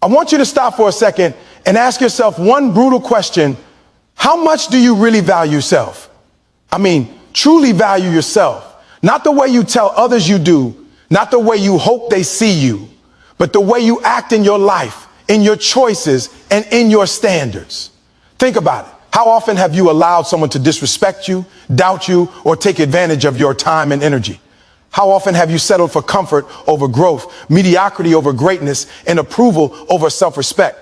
I want you to stop for a second and ask yourself one brutal question. How much do you really value yourself? I mean, truly value yourself. Not the way you tell others you do, not the way you hope they see you, but the way you act in your life, in your choices, and in your standards. Think about it. How often have you allowed someone to disrespect you, doubt you, or take advantage of your time and energy? How often have you settled for comfort over growth, mediocrity over greatness, and approval over self-respect?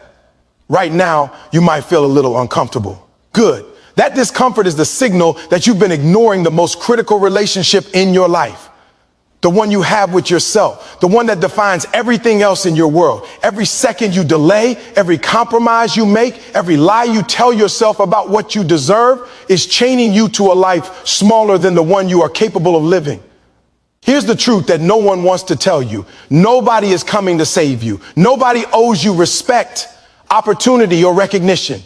Right now, you might feel a little uncomfortable. Good. That discomfort is the signal that you've been ignoring the most critical relationship in your life. The one you have with yourself, the one that defines everything else in your world. Every second you delay, every compromise you make, every lie you tell yourself about what you deserve is chaining you to a life smaller than the one you are capable of living. Here's the truth that no one wants to tell you. Nobody is coming to save you. Nobody owes you respect, opportunity, or recognition.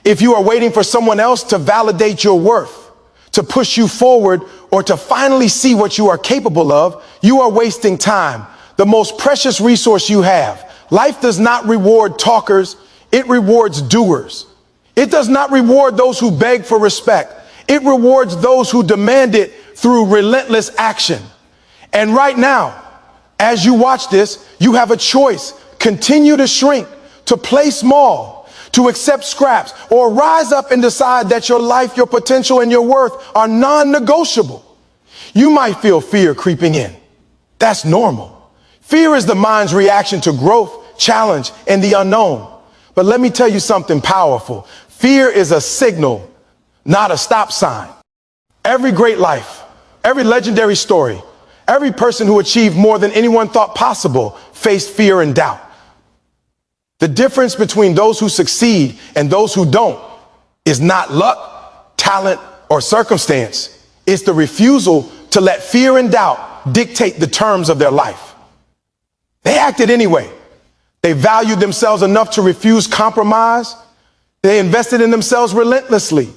If you are waiting for someone else to validate your worth, to push you forward, or to finally see what you are capable of, you are wasting time, the most precious resource you have. Life does not reward talkers, it rewards doers. It does not reward those who beg for respect. It rewards those who demand it through relentless action. And right now, as you watch this, you have a choice. Continue to shrink, to play small, to accept scraps, or rise up and decide that your life, your potential, and your worth are non-negotiable. You might feel fear creeping in. That's normal. Fear is the mind's reaction to growth, challenge, and the unknown. But let me tell you something powerful. Fear is a signal, not a stop sign. Every great life, every legendary story, every person who achieved more than anyone thought possible faced fear and doubt. The difference between those who succeed and those who don't is not luck, talent, or circumstance. It's the refusal to let fear and doubt dictate the terms of their life. They acted anyway. They valued themselves enough to refuse compromise. They invested in themselves relentlessly.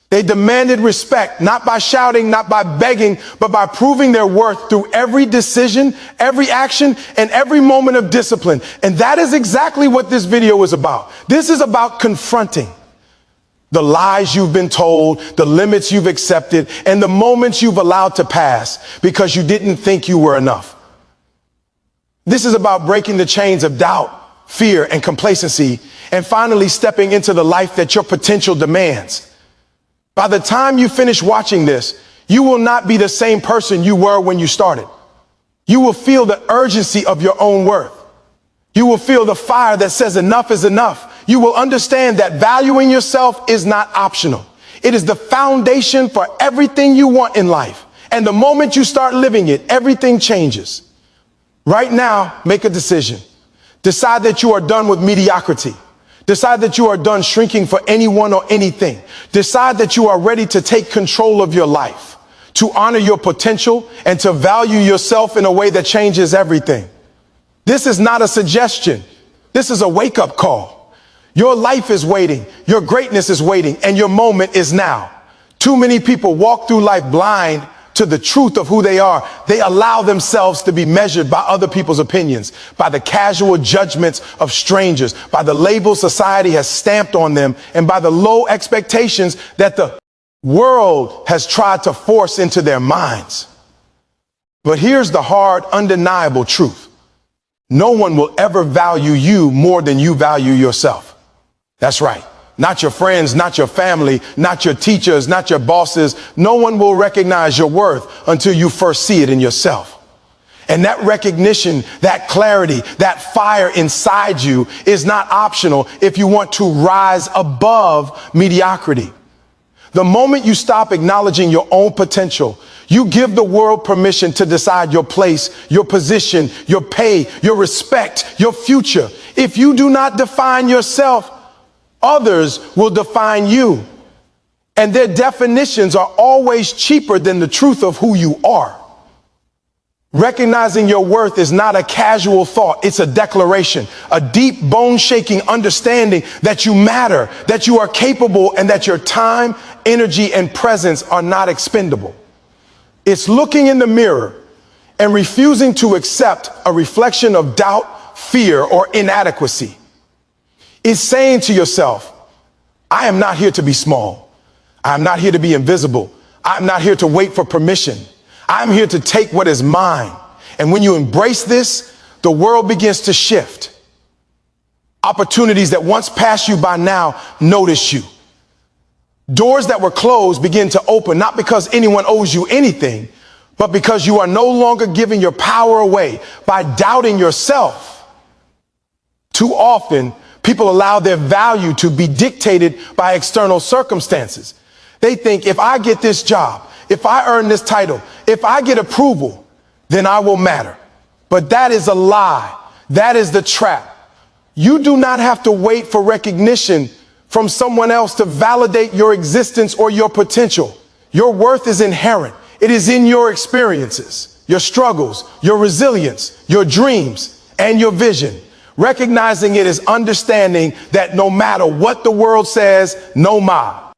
They demanded respect, not by shouting, not by begging, but by proving their worth through every decision, every action, and every moment of discipline. And that is exactly what this video is about. This is about confronting the lies you've been told, the limits you've accepted, and the moments you've allowed to pass because you didn't think you were enough. This is about breaking the chains of doubt, fear, and complacency, and finally stepping into the life that your potential demands. By the time you finish watching this, you will not be the same person you were when you started. You will feel the urgency of your own worth. You will feel the fire that says enough is enough. You will understand that valuing yourself is not optional. It is the foundation for everything you want in life. And the moment you start living it, everything changes. Right now, make a decision. Decide that you are done with mediocrity. Decide that you are done shrinking for anyone or anything. Decide that you are ready to take control of your life, to honor your potential, and to value yourself in a way that changes everything. This is not a suggestion. This is a wake-up call. Your life is waiting. Your greatness is waiting, and your moment is now. Too many people walk through life blind to the truth of who they are. They allow themselves to be measured by other people's opinions, by the casual judgments of strangers, by the labels society has stamped on them, and by the low expectations that the world has tried to force into their minds. But here's the hard, undeniable truth. No one will ever value you more than you value yourself. That's right. Not your friends, not your family, not your teachers, not your bosses. No one will recognize your worth until you first see it in yourself. And that recognition, that clarity, that fire inside you is not optional if you want to rise above mediocrity. The moment you stop acknowledging your own potential, you give the world permission to decide your place, your position, your pay, your respect, your future. If you do not define yourself, others will define you, and their definitions are always cheaper than the truth of who you are. Recognizing your worth is not a casual thought. It's a declaration, a deep, bone-shaking understanding that you matter, that you are capable, and that your time, energy, and presence are not expendable. It's looking in the mirror and refusing to accept a reflection of doubt, fear, or inadequacy. It's saying to yourself, I am not here to be small. I'm not here to be invisible. I'm not here to wait for permission. I'm here to take what is mine. And when you embrace this, the world begins to shift. Opportunities that once passed you by now notice you. Doors that were closed begin to open, not because anyone owes you anything, but because you are no longer giving your power away by doubting yourself. Too often, people allow their value to be dictated by external circumstances. They think, if I get this job, if I earn this title, if I get approval, then I will matter. But that is a lie. That is the trap. You do not have to wait for recognition from someone else to validate your existence or your potential. Your worth is inherent. It is in your experiences, your struggles, your resilience, your dreams, and your vision. Recognizing it is understanding that no matter what the world says, no matter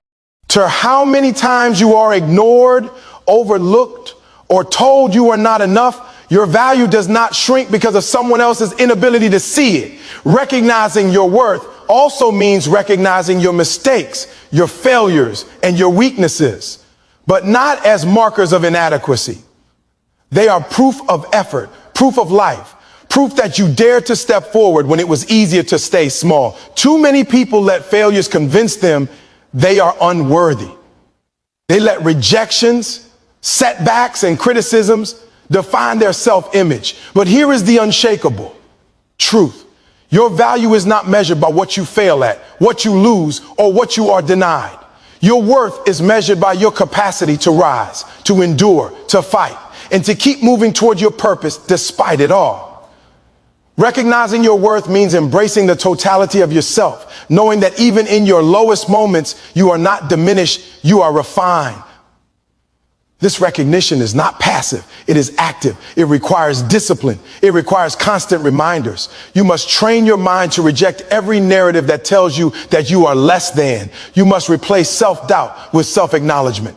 how many times you are ignored, overlooked, or told you are not enough, your value does not shrink because of someone else's inability to see it. Recognizing your worth also means recognizing your mistakes, your failures, and your weaknesses, but not as markers of inadequacy. They are proof of effort, proof of life, proof that you dared to step forward when it was easier to stay small. Too many people let failures convince them they are unworthy. They let rejections, setbacks, and criticisms define their self-image. But here is the unshakable truth. Your value is not measured by what you fail at, what you lose, or what you are denied. Your worth is measured by your capacity to rise, to endure, to fight, and to keep moving toward your purpose despite it all. Recognizing your worth means embracing the totality of yourself, knowing that even in your lowest moments, you are not diminished, you are refined. This recognition is not passive, it is active. It requires discipline. It requires constant reminders. You must train your mind to reject every narrative that tells you that you are less than. You must replace self-doubt with self-acknowledgement.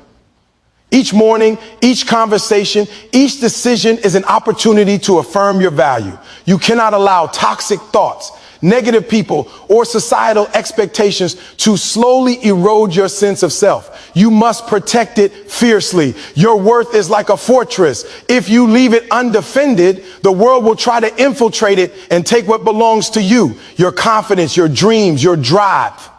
Each morning, each conversation, each decision is an opportunity to affirm your value. You cannot allow toxic thoughts, negative people, or societal expectations to slowly erode your sense of self. You must protect it fiercely. Your worth is like a fortress. If you leave it undefended, the world will try to infiltrate it and take what belongs to you, your confidence, your dreams, your drive.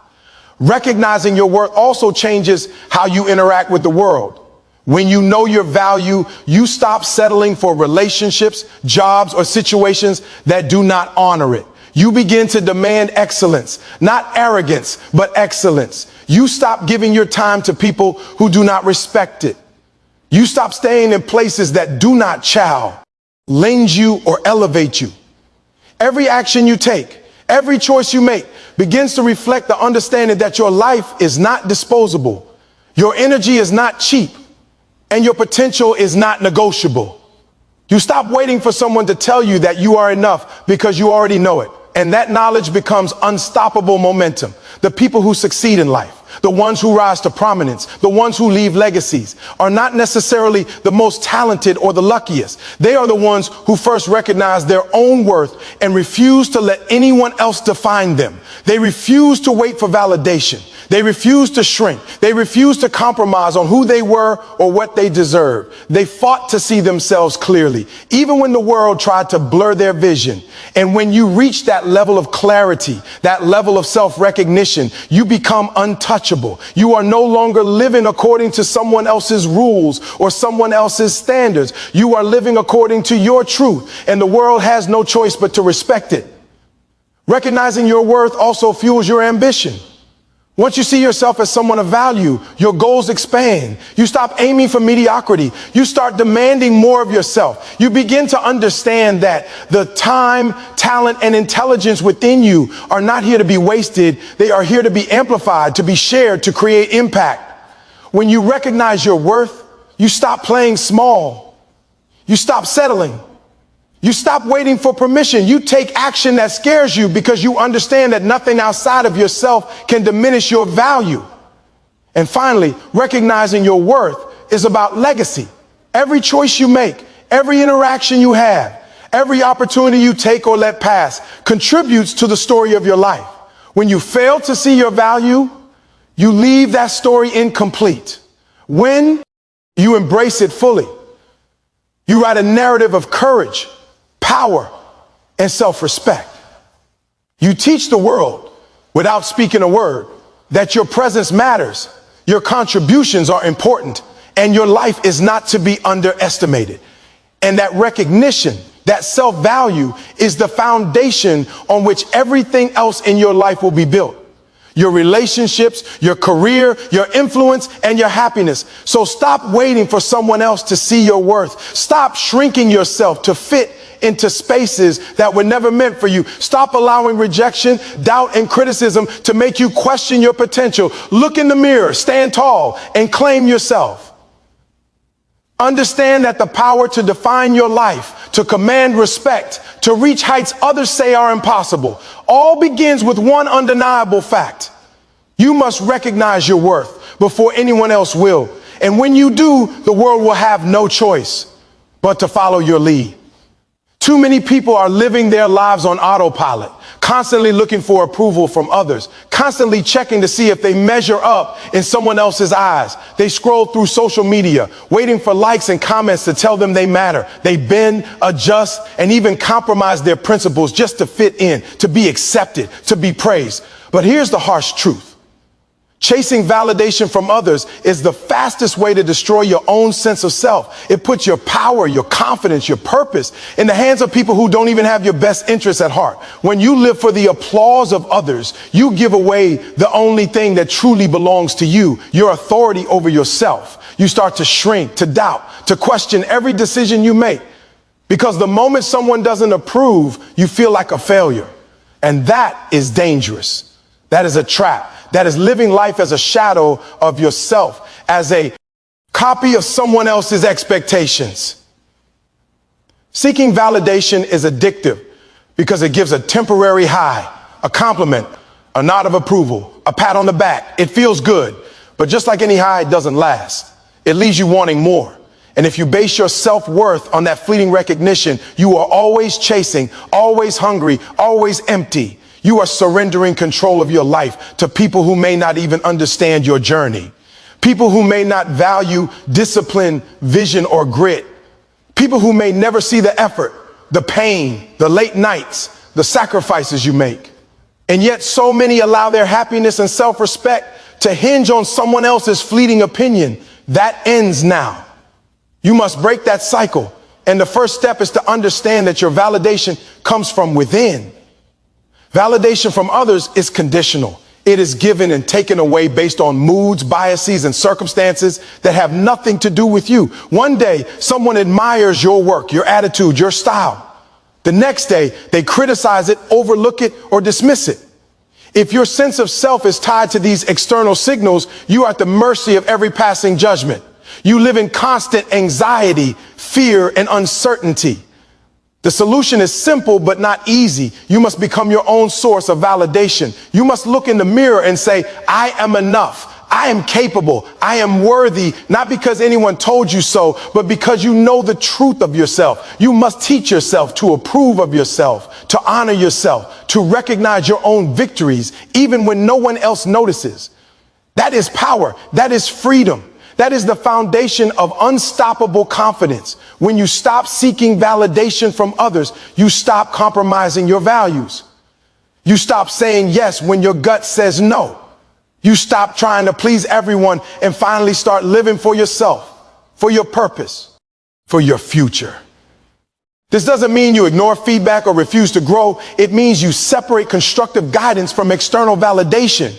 Recognizing your worth also changes how you interact with the world. When you know your value, you stop settling for relationships, jobs, or situations that do not honor it. You begin to demand excellence, not arrogance, but excellence. You stop giving your time to people who do not respect it. You stop staying in places that do not challenge you or elevate you. Every action you take, every choice you make begins to reflect the understanding that your life is not disposable. Your energy is not cheap. And your potential is not negotiable. You stop waiting for someone to tell you that you are enough because you already know it. And that knowledge becomes unstoppable momentum. The people who succeed in life, the ones who rise to prominence, the ones who leave legacies, are not necessarily the most talented or the luckiest. They are the ones who first recognize their own worth and refuse to let anyone else define them. They refuse to wait for validation. They refused to shrink. They refused to compromise on who they were or what they deserved. They fought to see themselves clearly, even when the world tried to blur their vision. And when you reach that level of clarity, that level of self-recognition, you become untouchable. You are no longer living according to someone else's rules or someone else's standards. You are living according to your truth, and the world has no choice but to respect it. Recognizing your worth also fuels your ambition. Once you see yourself as someone of value, your goals expand. You stop aiming for mediocrity. You start demanding more of yourself. You begin to understand that the time, talent, and intelligence within you are not here to be wasted. They are here to be amplified, to be shared, to create impact. When you recognize your worth, you stop playing small. You stop settling. You stop waiting for permission. You take action that scares you because you understand that nothing outside of yourself can diminish your value. And finally, recognizing your worth is about legacy. Every choice you make, every interaction you have, Every opportunity you take or let pass contributes to the story of your life. When you fail to see your value, you leave that story incomplete. When you embrace it fully, you write a narrative of courage, power, and self-respect. You teach the world, without speaking a word, that your presence matters, your contributions are important, and your life is not to be underestimated. And that recognition, that self-value, is the foundation on which everything else in your life will be built. Your relationships, your career, your influence, and your happiness. So stop waiting for someone else to see your worth. Stop shrinking yourself to fit into spaces that were never meant for you. Stop allowing rejection, doubt, and criticism to make you question your potential. Look in the mirror, stand tall, and claim yourself. Understand that the power to define your life, to command respect, to reach heights others say are impossible, all begins with one undeniable fact. You must recognize your worth before anyone else will. And when you do, the world will have no choice but to follow your lead. Too many people are living their lives on autopilot, constantly looking for approval from others, constantly checking to see if they measure up in someone else's eyes. They scroll through social media, waiting for likes and comments to tell them they matter. They bend, adjust, and even compromise their principles just to fit in, to be accepted, to be praised. But here's the harsh truth. Chasing validation from others is the fastest way to destroy your own sense of self. It puts your power, your confidence, your purpose in the hands of people who don't even have your best interests at heart. When you live for the applause of others, you give away the only thing that truly belongs to you, your authority over yourself. You start to shrink, to doubt, to question every decision you make. Because the moment someone doesn't approve, you feel like a failure. And that is dangerous. That is a trap. That is living life as a shadow of yourself, as a copy of someone else's expectations. Seeking validation is addictive because it gives a temporary high, a compliment, a nod of approval, a pat on the back. It feels good, but just like any high, it doesn't last. It leaves you wanting more. And if you base your self-worth on that fleeting recognition, you are always chasing, always hungry, always empty. You are surrendering control of your life to people who may not even understand your journey. People who may not value discipline, vision, or grit. People who may never see the effort, the pain, the late nights, the sacrifices you make. And yet so many allow their happiness and self-respect to hinge on someone else's fleeting opinion. That ends now. You must break that cycle. And the first step is to understand that your validation comes from within. Validation from others is conditional. It is given and taken away based on moods, biases, and circumstances that have nothing to do with you. One day, someone admires your work, your attitude, your style. The next day, they criticize it, overlook it, or dismiss it. If your sense of self is tied to these external signals, you are at the mercy of every passing judgment. You live in constant anxiety, fear, and uncertainty. The solution is simple but not easy. You must become your own source of validation. You must look in the mirror and say, I am enough. I am capable. I am worthy, not because anyone told you so, but because you know the truth of yourself. You must teach yourself to approve of yourself, to honor yourself, to recognize your own victories, even when no one else notices. That is power. That is freedom. That is the foundation of unstoppable confidence. When you stop seeking validation from others, you stop compromising your values. You stop saying yes when your gut says no. You stop trying to please everyone and finally start living for yourself, for your purpose, for your future. This doesn't mean you ignore feedback or refuse to grow. It means you separate constructive guidance from external validation.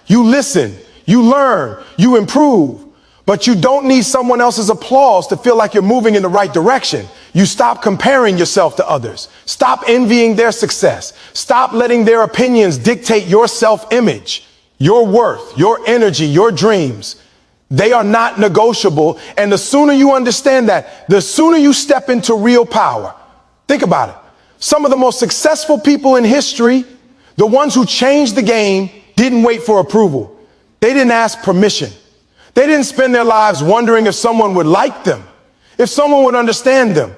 You listen, you learn, you improve. But you don't need someone else's applause to feel like you're moving in the right direction. You stop comparing yourself to others. Stop envying their success. Stop letting their opinions dictate your self-image, your worth, your energy, your dreams. They are not negotiable. And the sooner you understand that, the sooner you step into real power. Think about it. Some of the most successful people in history, the ones who changed the game, didn't wait for approval. They didn't ask permission. They didn't spend their lives wondering if someone would like them, if someone would understand them.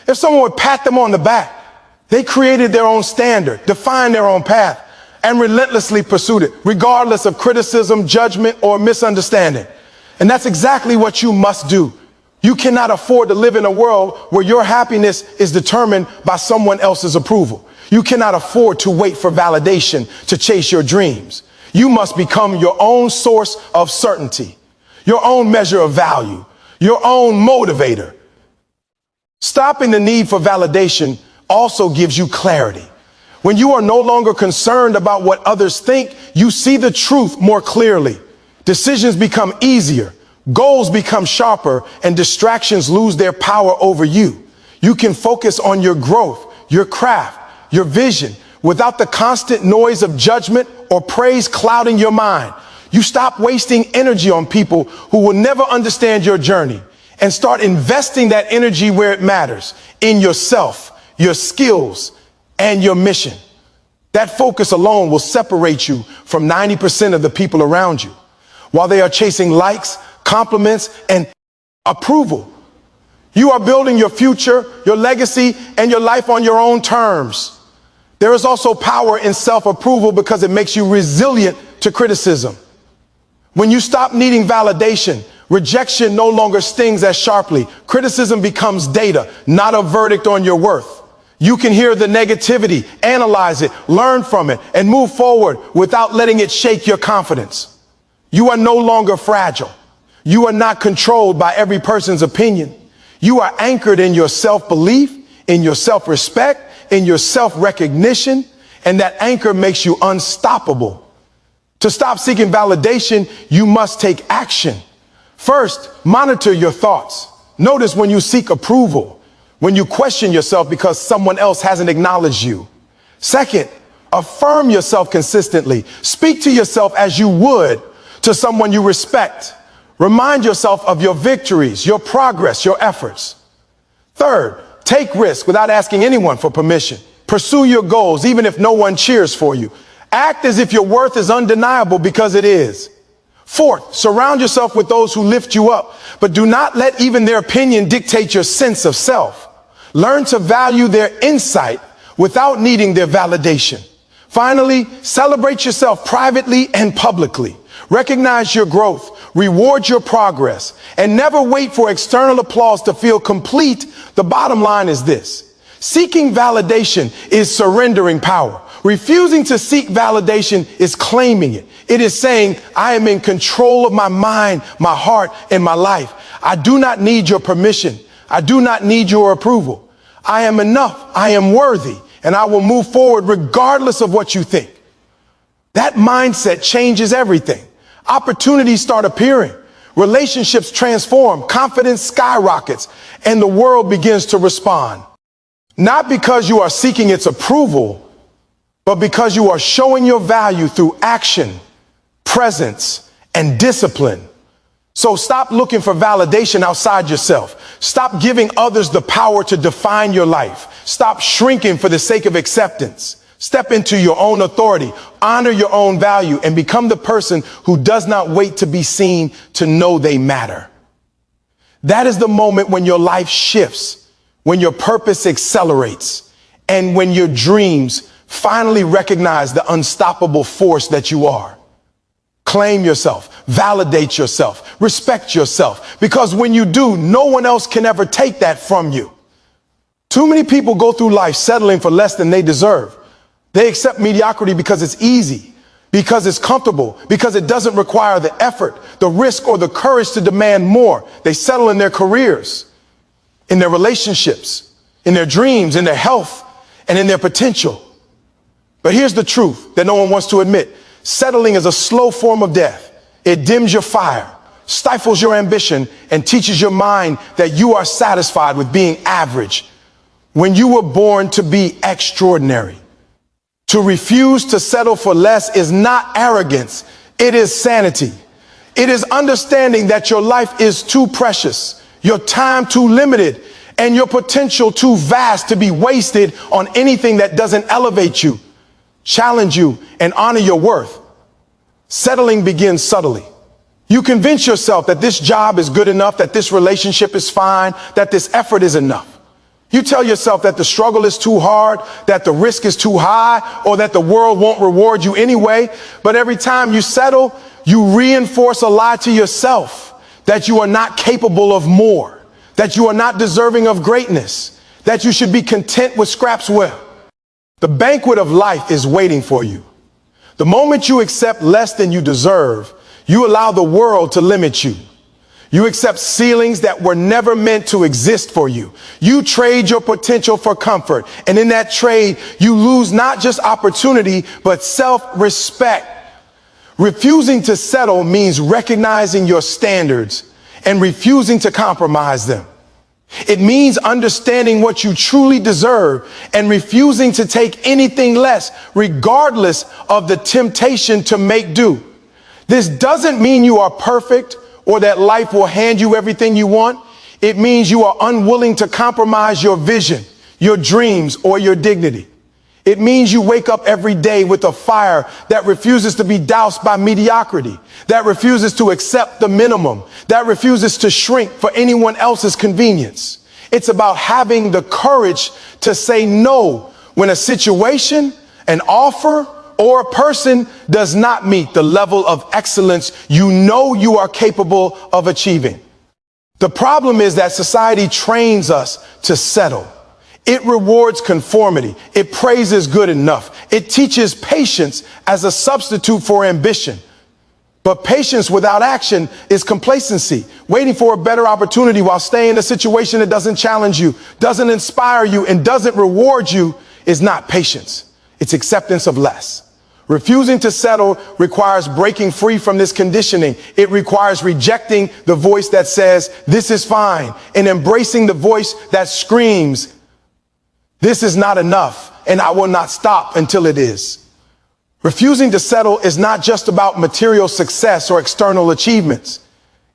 If someone would pat them on the back, they created their own standard, defined their own path, and relentlessly pursued it, regardless of criticism, judgment, or misunderstanding. And that's exactly what you must do. You cannot afford to live in a world where your happiness is determined by someone else's approval. You cannot afford to wait for validation to chase your dreams. You must become your own source of certainty, your own measure of value, your own motivator. Stopping the need for validation also gives you clarity. When you are no longer concerned about what others think, you see the truth more clearly. Decisions become easier, goals become sharper, and distractions lose their power over you. You can focus on your growth, your craft, your vision, without the constant noise of judgment or praise clouding your mind. You stop wasting energy on people who will never understand your journey and start investing that energy where it matters, in yourself, your skills, and your mission. That focus alone will separate you from 90% of the people around you, while they are chasing likes, compliments, and approval. You are building your future, your legacy, and your life on your own terms. There is also power in self-approval because it makes you resilient to criticism. When you stop needing validation, rejection no longer stings as sharply. Criticism becomes data, not a verdict on your worth. You can hear the negativity, analyze it, learn from it, and move forward without letting it shake your confidence. You are no longer fragile. You are not controlled by every person's opinion. You are anchored in your self-belief, in your self-respect, in your self-recognition, and that anchor makes you unstoppable. To stop seeking validation, you must take action. First, monitor your thoughts. Notice when you seek approval, when you question yourself because someone else hasn't acknowledged you. Second, affirm yourself consistently. Speak to yourself as you would to someone you respect. Remind yourself of your victories, your progress, your efforts. Third, take risks without asking anyone for permission. Pursue your goals even if no one cheers for you. Act as if your worth is undeniable because it is. Fourth, surround yourself with those who lift you up, but do not let even their opinion dictate your sense of self. Learn to value their insight without needing their validation. Finally, celebrate yourself privately and publicly. Recognize your growth, reward your progress, and never wait for external applause to feel complete. The bottom line is this: seeking validation is surrendering power. Refusing to seek validation is claiming it. It is saying, I am in control of my mind, my heart, and my life. I do not need your permission. I do not need your approval. I am enough. I am worthy, and I will move forward regardless of what you think. That mindset changes everything. Opportunities start appearing. Relationships transform. Confidence skyrockets, and the world begins to respond. Not because you are seeking its approval, but because you are showing your value through action, presence, and discipline. So stop looking for validation outside yourself. Stop giving others the power to define your life. Stop shrinking for the sake of acceptance. Step into your own authority, honor your own value, and become the person who does not wait to be seen to know they matter. That is the moment when your life shifts, when your purpose accelerates, and when your dreams finally recognize the unstoppable force that you are. Claim yourself, validate yourself, respect yourself, because when you do, no one else can ever take that from you. Too many people go through life settling for less than they deserve. They accept mediocrity because it's easy, because it's comfortable, because it doesn't require the effort, the risk, or the courage to demand more. They settle in their careers, in their relationships, in their dreams, in their health, and in their potential. But here's the truth that no one wants to admit. Settling is a slow form of death. It dims your fire, stifles your ambition, and teaches your mind that you are satisfied with being average when you were born to be extraordinary. To refuse to settle for less is not arrogance. It is sanity. It is understanding that your life is too precious, your time too limited, and your potential too vast to be wasted on anything that doesn't elevate you, challenge you, and honor your worth. Settling begins subtly. You convince yourself that this job is good enough, that this relationship is fine, that this effort is enough. You tell yourself that the struggle is too hard, that the risk is too high, or that the world won't reward you anyway. But every time you settle, you reinforce a lie to yourself that you are not capable of more, that you are not deserving of greatness, that you should be content with scraps well. The banquet of life is waiting for you. The moment you accept less than you deserve, you allow the world to limit you. You accept ceilings that were never meant to exist for you. You trade your potential for comfort. And in that trade, you lose not just opportunity, but self-respect. Refusing to settle means recognizing your standards and refusing to compromise them. It means understanding what you truly deserve and refusing to take anything less, regardless of the temptation to make do. This doesn't mean you are perfect or that life will hand you everything you want. It means you are unwilling to compromise your vision, your dreams, or your dignity. It means you wake up every day with a fire that refuses to be doused by mediocrity, that refuses to accept the minimum, that refuses to shrink for anyone else's convenience. It's about having the courage to say no when a situation, an offer, or a person does not meet the level of excellence you know you are capable of achieving. The problem is that society trains us to settle. It rewards conformity. It praises good enough. It teaches patience as a substitute for ambition. But patience without action is complacency, waiting for a better opportunity while staying in a situation that doesn't challenge you, doesn't inspire you, and doesn't reward you is not patience. It's acceptance of less. Refusing to settle requires breaking free from this conditioning. It requires rejecting the voice that says, this is fine, and embracing the voice that screams, this is not enough, and I will not stop until it is. Refusing to settle is not just about material success or external achievements.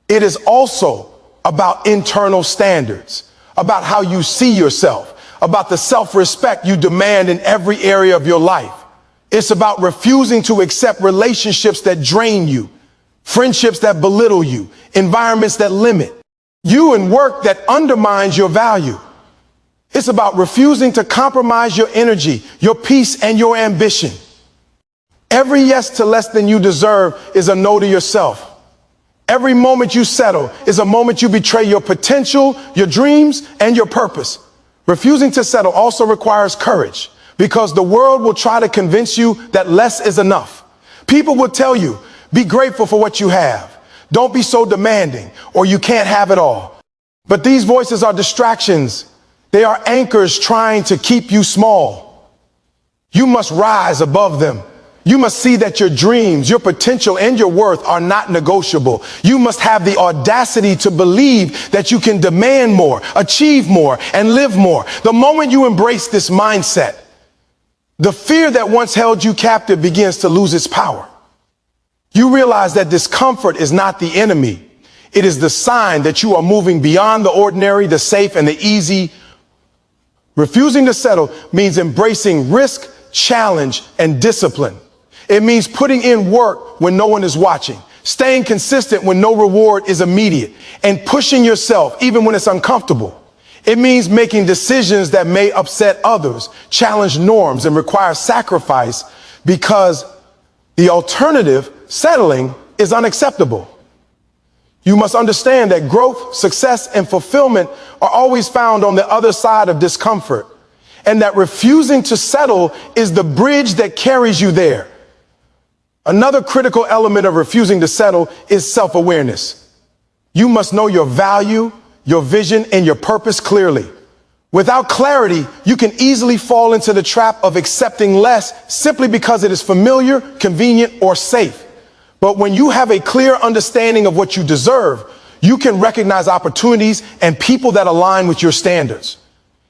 It is also about internal standards, about how you see yourself, about the self-respect you demand in every area of your life. It's about refusing to accept relationships that drain you, friendships that belittle you, environments that limit you, and work that undermines your value. It's about refusing to compromise your energy, your peace, and your ambition. Every yes to less than you deserve is a no to yourself. Every moment you settle is a moment you betray your potential, your dreams, and your purpose. Refusing to settle also requires courage, because the world will try to convince you that less is enough. People will tell you, be grateful for what you have. Don't be so demanding, or you can't have it all. But these voices are distractions. They are anchors trying to keep you small. You must rise above them. You must see that your dreams, your potential, and your worth are not negotiable. You must have the audacity to believe that you can demand more, achieve more, and live more. The moment you embrace this mindset, the fear that once held you captive begins to lose its power. You realize that discomfort is not the enemy. It is the sign that you are moving beyond the ordinary, the safe, and the easy. Refusing to settle means embracing risk, challenge, and discipline. It means putting in work when no one is watching, staying consistent when no reward is immediate, and pushing yourself even when it's uncomfortable. It means making decisions that may upset others, challenge norms, and require sacrifice, because the alternative, settling, is unacceptable. You must understand that growth, success, and fulfillment are always found on the other side of discomfort, and that refusing to settle is the bridge that carries you there. Another critical element of refusing to settle is self-awareness. You must know your value, your vision, and your purpose clearly. Without clarity, you can easily fall into the trap of accepting less simply because it is familiar, convenient, or safe. But when you have a clear understanding of what you deserve, you can recognize opportunities and people that align with your standards.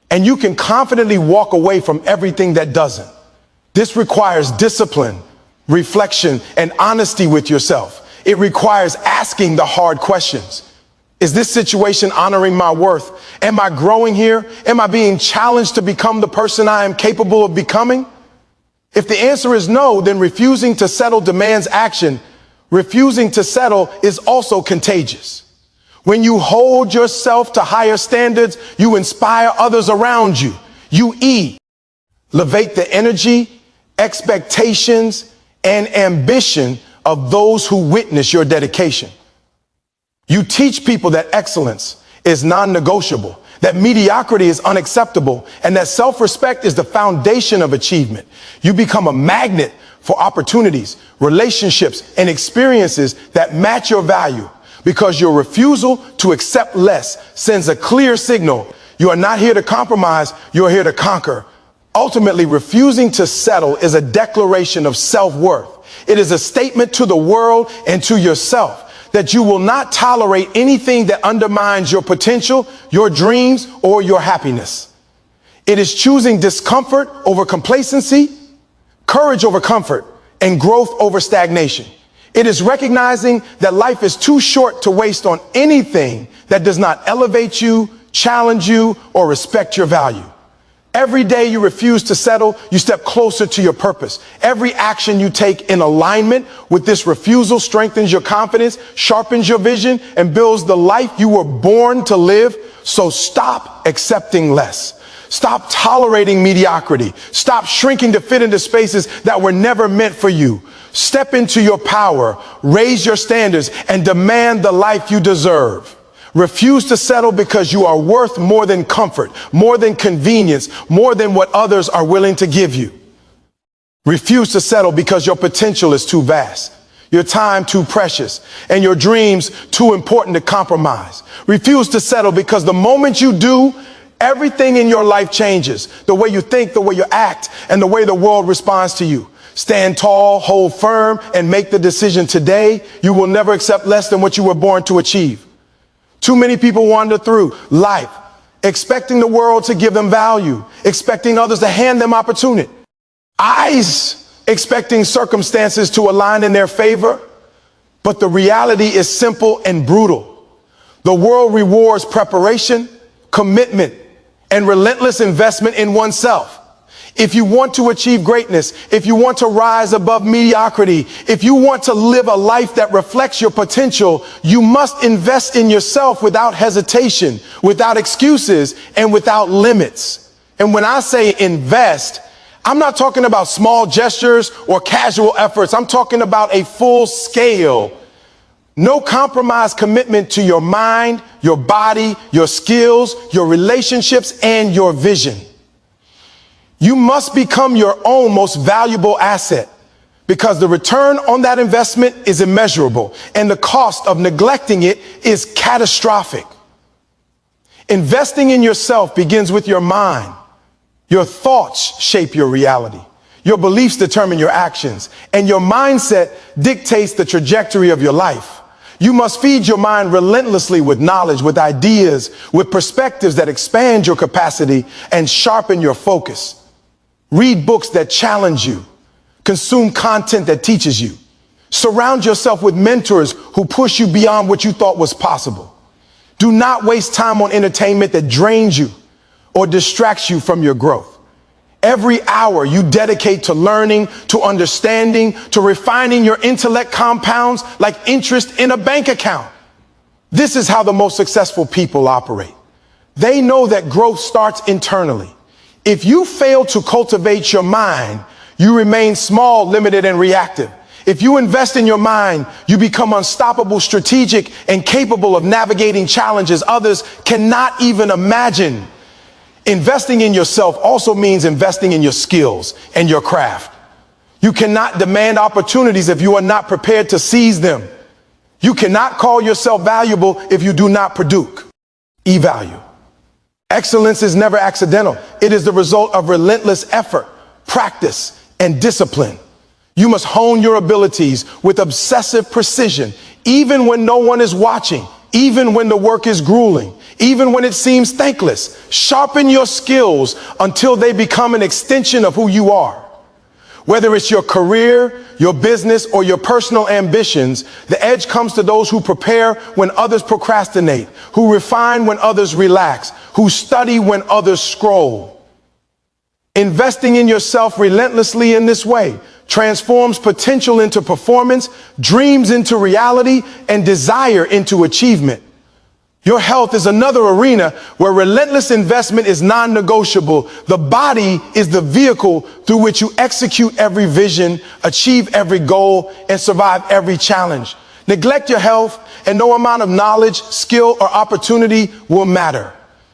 And you can confidently walk away from everything that doesn't. This requires discipline, reflection, and honesty with yourself. It requires asking the hard questions. Is this situation honoring my worth? Am I growing here? Am I being challenged to become the person I am capable of becoming? If the answer is no, then refusing to settle demands action. Refusing to settle is also contagious. When you hold yourself to higher standards, you inspire others around you. You elevate the energy, expectations, and ambition of those who witness your dedication. You teach people that excellence is non-negotiable, that mediocrity is unacceptable, and that self-respect is the foundation of achievement. You become a magnet for opportunities, relationships, and experiences that match your value, because your refusal to accept less sends a clear signal. You are not here to compromise, you're here to conquer. Ultimately, refusing to settle is a declaration of self-worth. It is a statement to the world and to yourself that you will not tolerate anything that undermines your potential, your dreams, or your happiness. It is choosing discomfort over complacency, courage over comfort, and growth over stagnation. It is recognizing that life is too short to waste on anything that does not elevate you, challenge you, or respect your value. Every day you refuse to settle, you step closer to your purpose. Every action you take in alignment with this refusal strengthens your confidence, sharpens your vision, and builds the life you were born to live. So stop accepting less. Stop tolerating mediocrity. Stop shrinking to fit into spaces that were never meant for you. Step into your power, raise your standards, and demand the life you deserve. Refuse to settle because you are worth more than comfort, more than convenience, more than what others are willing to give you. Refuse to settle because your potential is too vast, your time too precious, and your dreams too important to compromise. Refuse to settle because the moment you do, everything in your life changes. The way you think, the way you act, and the way the world responds to you. Stand tall, hold firm, and make the decision today. You will never accept less than what you were born to achieve. Too many people wander through life expecting the world to give them value, expecting others to hand them opportunity, expecting circumstances to align in their favor. But the reality is simple and brutal. The world rewards preparation, commitment, and relentless investment in oneself. If you want to achieve greatness, if you want to rise above mediocrity, if you want to live a life that reflects your potential, you must invest in yourself without hesitation, without excuses, and without limits. And when I say invest, I'm not talking about small gestures or casual efforts. I'm talking about a full scale, no compromise commitment to your mind, your body, your skills, your relationships, and your vision. You must become your own most valuable asset, because the return on that investment is immeasurable and the cost of neglecting it is catastrophic. Investing in yourself begins with your mind. Your thoughts shape your reality. Your beliefs determine your actions, and your mindset dictates the trajectory of your life. You must feed your mind relentlessly with knowledge, with ideas, with perspectives that expand your capacity and sharpen your focus. Read books that challenge you. Consume content that teaches you. Surround yourself with mentors who push you beyond what you thought was possible. Do not waste time on entertainment that drains you or distracts you from your growth. Every hour you dedicate to learning, to understanding, to refining your intellect compounds like interest in a bank account. This is how the most successful people operate. They know that growth starts internally. If you fail to cultivate your mind, you remain small, limited, and reactive. If you invest in your mind, you become unstoppable, strategic, and capable of navigating challenges others cannot even imagine. Investing in yourself also means investing in your skills and your craft. You cannot demand opportunities if you are not prepared to seize them. You cannot call yourself valuable if you do not produce. E-value. Excellence is never accidental. It is the result of relentless effort, practice, and discipline. You must hone your abilities with obsessive precision, even when no one is watching, even when the work is grueling, even when it seems thankless. Sharpen your skills until they become an extension of who you are. Whether it's your career, your business, or your personal ambitions, the edge comes to those who prepare when others procrastinate, who refine when others relax, who study when others scroll. Investing in yourself relentlessly in this way transforms potential into performance, dreams into reality, and desire into achievement. Your health is another arena where relentless investment is non-negotiable. The body is the vehicle through which you execute every vision, achieve every goal, and survive every challenge. Neglect your health, and no amount of knowledge, skill, or opportunity will matter.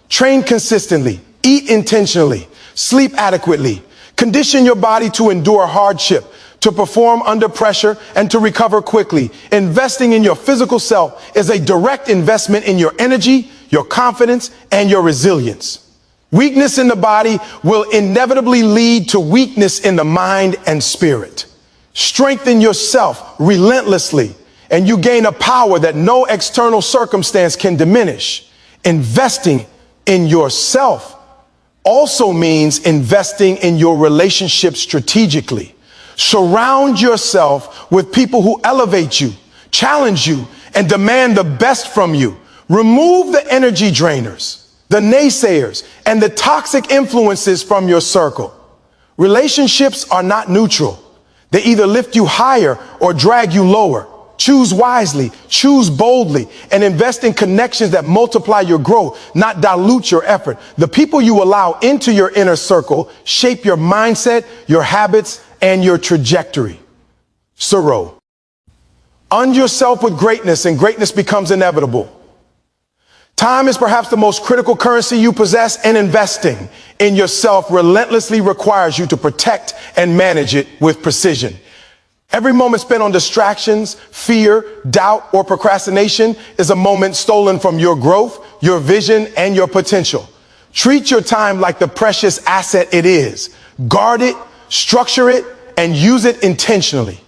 Train consistently, eat intentionally, sleep adequately, condition your body to endure hardship, to perform under pressure, and to recover quickly. Investing in your physical self is a direct investment in your energy, your confidence, and your resilience. Weakness in the body will inevitably lead to weakness in the mind and spirit. Strengthen yourself relentlessly, and you gain a power that no external circumstance can diminish. Investing in yourself also means investing in your relationship strategically. Surround yourself with people who elevate you, challenge you, and demand the best from you. Remove the energy drainers, the naysayers, and the toxic influences from your circle. Relationships are not neutral. They either lift you higher or drag you lower. Choose wisely, choose boldly, and invest in connections that multiply your growth, not dilute your effort. The people you allow into your inner circle shape your mindset, your habits, and your trajectory. Thoreau. Arm yourself with greatness, and greatness becomes inevitable. Time is perhaps the most critical currency you possess, and investing in yourself relentlessly requires you to protect and manage it with precision. Every moment spent on distractions, fear, doubt, or procrastination is a moment stolen from your growth, your vision, and your potential. Treat your time like the precious asset it is. Guard it, structure it, and use it intentionally.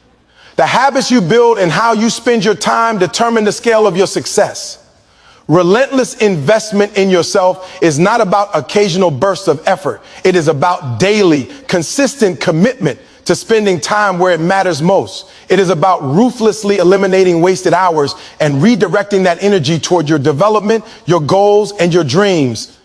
The habits you build and how you spend your time determine the scale of your success. Relentless investment in yourself is not about occasional bursts of effort. It is about daily, consistent commitment to spending time where it matters most. It is about ruthlessly eliminating wasted hours and redirecting that energy toward your development, your goals, and your dreams.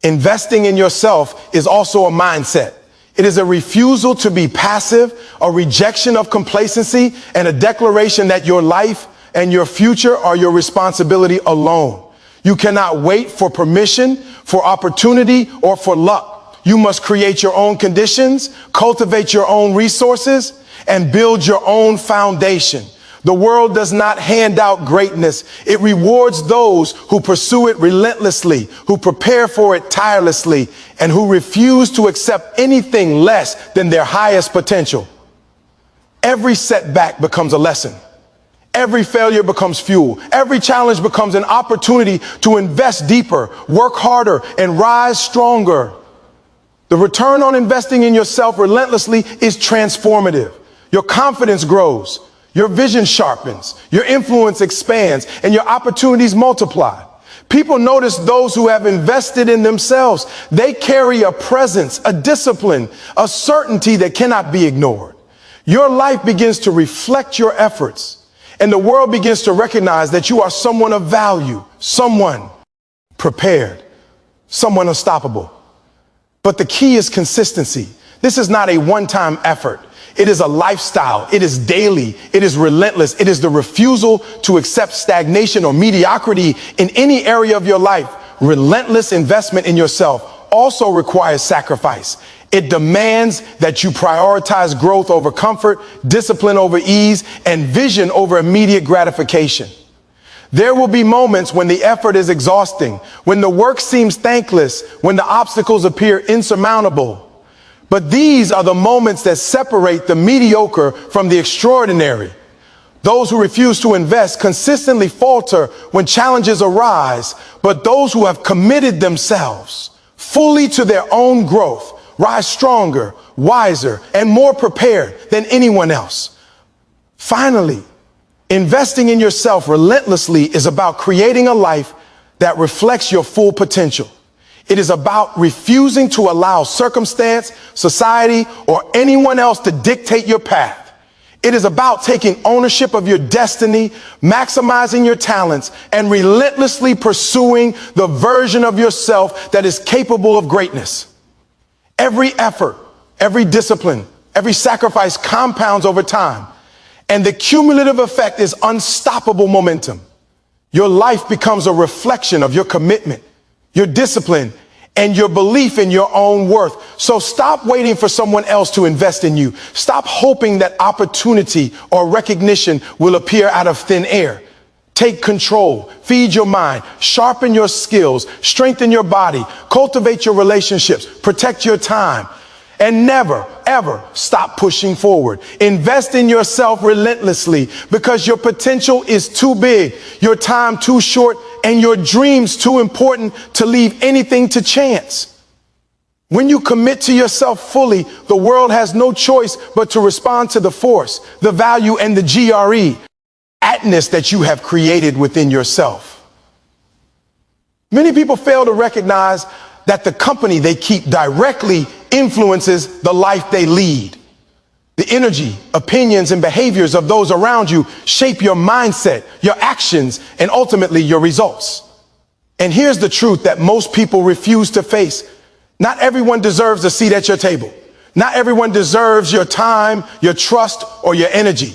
Investing in yourself is also a mindset. It is a refusal to be passive, a rejection of complacency, and a declaration that your life and your future are your responsibility alone. You cannot wait for permission, for opportunity, or for luck. You must create your own conditions, cultivate your own resources, and build your own foundation. The world does not hand out greatness. It rewards those who pursue it relentlessly, who prepare for it tirelessly, and who refuse to accept anything less than their highest potential. Every setback becomes a lesson. Every failure becomes fuel. Every challenge becomes an opportunity to invest deeper, work harder, and rise stronger. The return on investing in yourself relentlessly is transformative. Your confidence grows. Your vision sharpens, your influence expands, and your opportunities multiply. People notice those who have invested in themselves. They carry a presence, a discipline, a certainty that cannot be ignored. Your life begins to reflect your efforts, and the world begins to recognize that you are someone of value, someone prepared, someone unstoppable. But the key is consistency. This is not a one-time effort. It is a lifestyle. It is daily. It is relentless. It is the refusal to accept stagnation or mediocrity in any area of your life. Relentless investment in yourself also requires sacrifice. It demands that you prioritize growth over comfort, discipline over ease, and vision over immediate gratification. There will be moments when the effort is exhausting, when the work seems thankless, when the obstacles appear insurmountable. But these are the moments that separate the mediocre from the extraordinary. Those who refuse to invest consistently falter when challenges arise, but those who have committed themselves fully to their own growth rise stronger, wiser, and more prepared than anyone else. Finally, investing in yourself relentlessly is about creating a life that reflects your full potential. It is about refusing to allow circumstance, society, or anyone else to dictate your path. It is about taking ownership of your destiny, maximizing your talents, and relentlessly pursuing the version of yourself that is capable of greatness. Every effort, every discipline, every sacrifice compounds over time, and the cumulative effect is unstoppable momentum. Your life becomes a reflection of your commitment, your discipline, and your belief in your own worth. So stop waiting for someone else to invest in you. Stop hoping that opportunity or recognition will appear out of thin air. Take control, feed your mind, sharpen your skills, strengthen your body, cultivate your relationships, protect your time, and never, ever stop pushing forward. Invest in yourself relentlessly because your potential is too big, your time too short, and your dreams too important to leave anything to chance. When you commit to yourself fully, the world has no choice but to respond to the force, the value, and the atness that you have created within yourself. Many people fail to recognize that the company they keep directly influences the life they lead. The energy, opinions, and behaviors of those around you shape your mindset, your actions, and ultimately your results. And here's the truth that most people refuse to face. Not everyone deserves a seat at your table. Not everyone deserves your time, your trust, or your energy.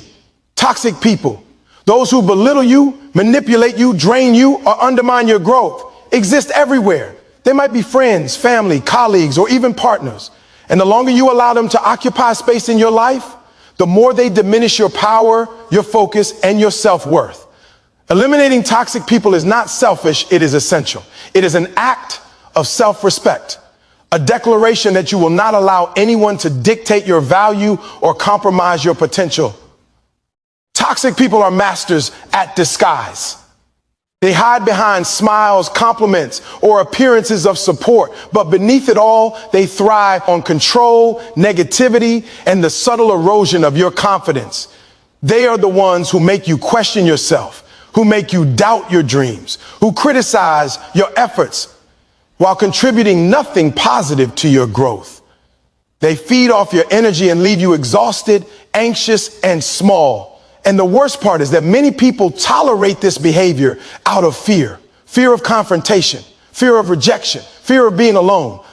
Toxic people, those who belittle you, manipulate you, drain you, or undermine your growth, exist everywhere. They might be friends, family, colleagues, or even partners. And the longer you allow them to occupy space in your life, the more they diminish your power, your focus, and your self-worth. Eliminating toxic people is not selfish, it is essential. It is an act of self-respect, a declaration that you will not allow anyone to dictate your value or compromise your potential. Toxic people are masters at disguise. They hide behind smiles, compliments, or appearances of support. But beneath it all, they thrive on control, negativity, and the subtle erosion of your confidence. They are the ones who make you question yourself, who make you doubt your dreams, who criticize your efforts while contributing nothing positive to your growth. They feed off your energy and leave you exhausted, anxious, and small. And the worst part is that many people tolerate this behavior out of fear of confrontation, fear of rejection, fear of being alone.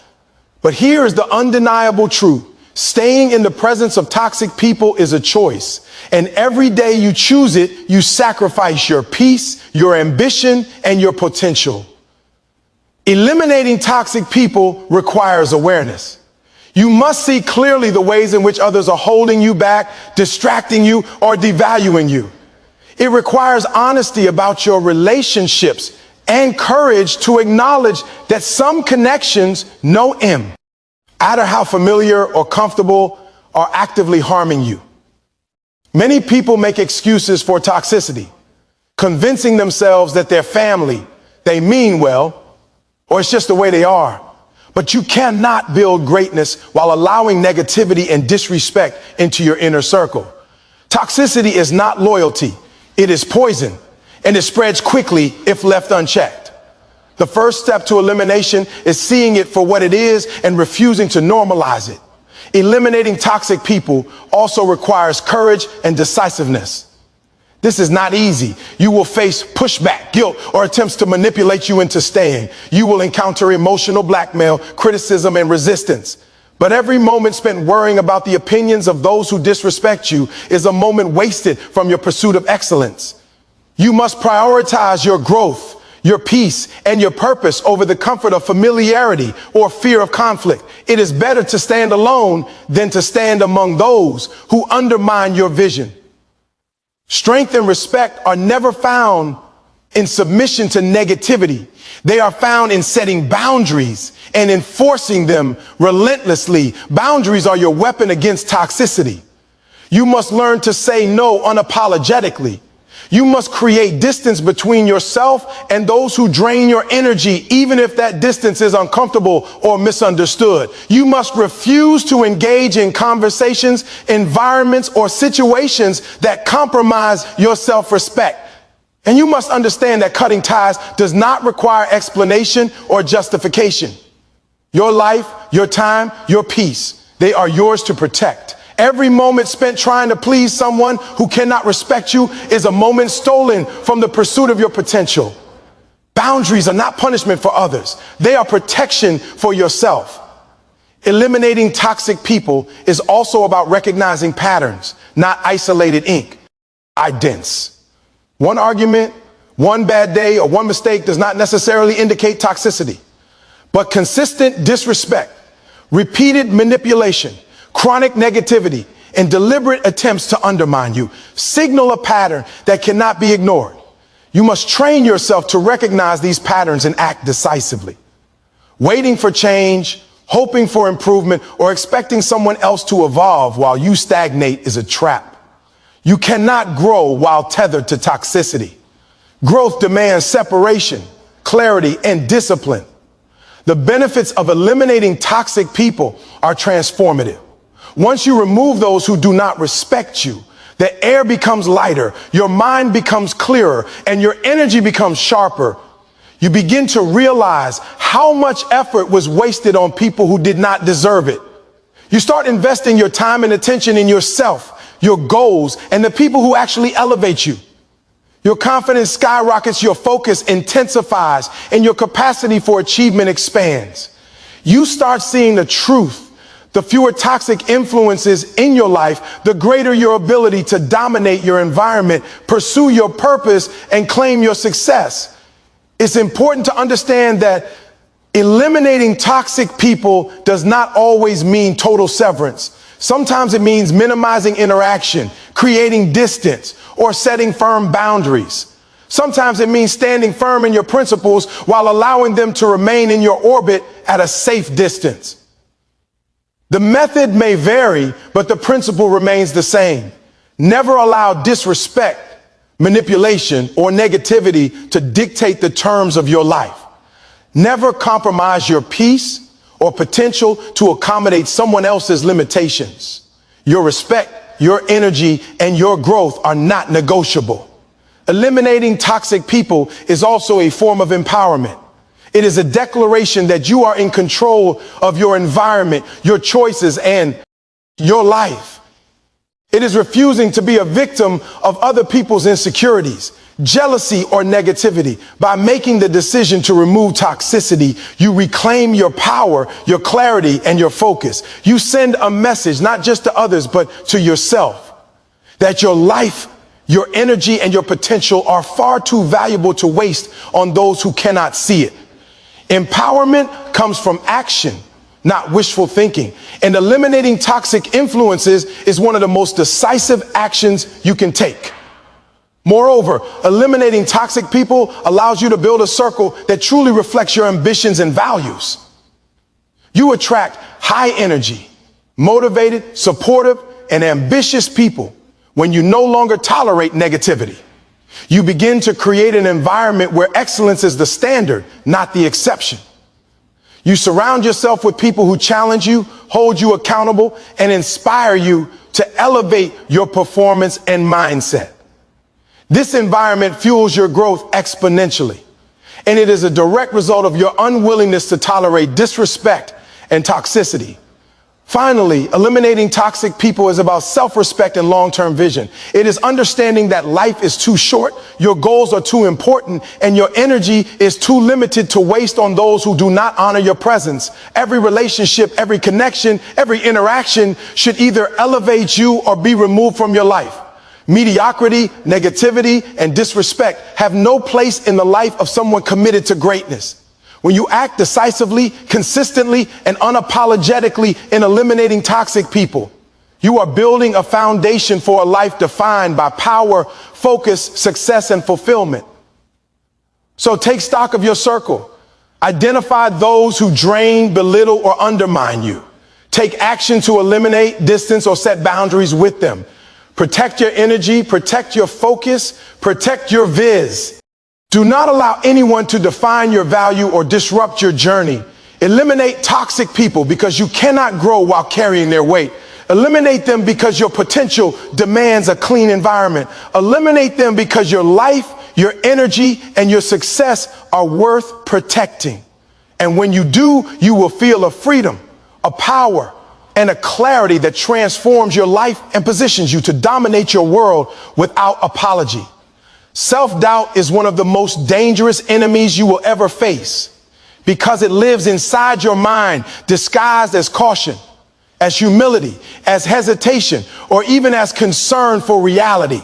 But here is the undeniable truth. Staying in the presence of toxic people is a choice. And every day you choose it, you sacrifice your peace, your ambition, and your potential. Eliminating toxic people requires awareness. You must see clearly the ways in which others are holding you back, distracting you, or devaluing you. It requires honesty about your relationships and courage to acknowledge that some connections, no matter how familiar or comfortable, are actively harming you. Many people make excuses for toxicity, convincing themselves that they're family, they mean well, or it's just the way they are. But you cannot build greatness while allowing negativity and disrespect into your inner circle. Toxicity is not loyalty. It is poison, and it spreads quickly if left unchecked. The first step to elimination is seeing it for what it is and refusing to normalize it. Eliminating toxic people also requires courage and decisiveness. This is not easy. You will face pushback, guilt, or attempts to manipulate you into staying. You will encounter emotional blackmail, criticism, and resistance. But every moment spent worrying about the opinions of those who disrespect you is a moment wasted from your pursuit of excellence. You must prioritize your growth, your peace, and your purpose over the comfort of familiarity or fear of conflict. It is better to stand alone than to stand among those who undermine your vision. Strength and respect are never found in submission to negativity. They are found in setting boundaries and enforcing them relentlessly. Boundaries are your weapon against toxicity. You must learn to say no unapologetically. You must create distance between yourself and those who drain your energy, even if that distance is uncomfortable or misunderstood. You must refuse to engage in conversations, environments, or situations that compromise your self-respect. And you must understand that cutting ties does not require explanation or justification. Your life, your time, your peace, they are yours to protect. Every moment spent trying to please someone who cannot respect you is a moment stolen from the pursuit of your potential. Boundaries are not punishment for others. They are protection for yourself. Eliminating toxic people is also about recognizing patterns, not isolated ink. Idents. One argument, One bad day or one mistake does not necessarily indicate toxicity, but consistent disrespect, repeated manipulation, chronic negativity, and deliberate attempts to undermine you signal a pattern that cannot be ignored. You must train yourself to recognize these patterns and act decisively. Waiting for change, hoping for improvement, or expecting someone else to evolve while you stagnate is a trap. You cannot grow while tethered to toxicity. Growth demands separation, clarity, and discipline. The benefits of eliminating toxic people are transformative. Once you remove those who do not respect you, the air becomes lighter, your mind becomes clearer, and your energy becomes sharper. You begin to realize how much effort was wasted on people who did not deserve it. You start investing your time and attention in yourself, your goals, and the people who actually elevate you. Your confidence skyrockets, your focus intensifies, and your capacity for achievement expands. You start seeing the truth. The fewer toxic influences in your life, the greater your ability to dominate your environment, pursue your purpose, and claim your success. It's important to understand that eliminating toxic people does not always mean total severance. Sometimes it means minimizing interaction, creating distance, or setting firm boundaries. Sometimes it means standing firm in your principles while allowing them to remain in your orbit at a safe distance. The method may vary, but the principle remains the same. Never allow disrespect, manipulation, or negativity to dictate the terms of your life. Never compromise your peace or potential to accommodate someone else's limitations. Your respect, your energy, and your growth are not negotiable. Eliminating toxic people is also a form of empowerment. It is a declaration that you are in control of your environment, your choices, and your life. It is refusing to be a victim of other people's insecurities, jealousy, or negativity. By making the decision to remove toxicity, you reclaim your power, your clarity, and your focus. You send a message, not just to others, but to yourself, that your life, your energy, and your potential are far too valuable to waste on those who cannot see it. Empowerment comes from action, not wishful thinking. And eliminating toxic influences is one of the most decisive actions you can take. Moreover, eliminating toxic people allows you to build a circle that truly reflects your ambitions and values. You attract high energy, motivated, supportive, and ambitious people when you no longer tolerate negativity. You begin to create an environment where excellence is the standard, not the exception. You surround yourself with people who challenge you, hold you accountable, and inspire you to elevate your performance and mindset. This environment fuels your growth exponentially, and it is a direct result of your unwillingness to tolerate disrespect and toxicity. Finally, eliminating toxic people is about self-respect and long-term vision. It is understanding that life is too short, your goals are too important, and your energy is too limited to waste on those who do not honor your presence. Every relationship, every connection, every interaction should either elevate you or be removed from your life. Mediocrity, negativity, and disrespect have no place in the life of someone committed to greatness. When you act decisively, consistently, and unapologetically in eliminating toxic people, you are building a foundation for a life defined by power, focus, success, and fulfillment. So take stock of your circle. Identify those who drain, belittle, or undermine you. Take action to eliminate, distance, or set boundaries with them. Protect your energy, protect your focus, protect your viz. Do not allow anyone to define your value or disrupt your journey. Eliminate toxic people because you cannot grow while carrying their weight. Eliminate them because your potential demands a clean environment. Eliminate them because your life, your energy, and your success are worth protecting. And when you do, you will feel a freedom, a power, and a clarity that transforms your life and positions you to dominate your world without apology. Self-doubt is one of the most dangerous enemies you will ever face because it lives inside your mind, disguised as caution, as humility, as hesitation, or even as concern for reality.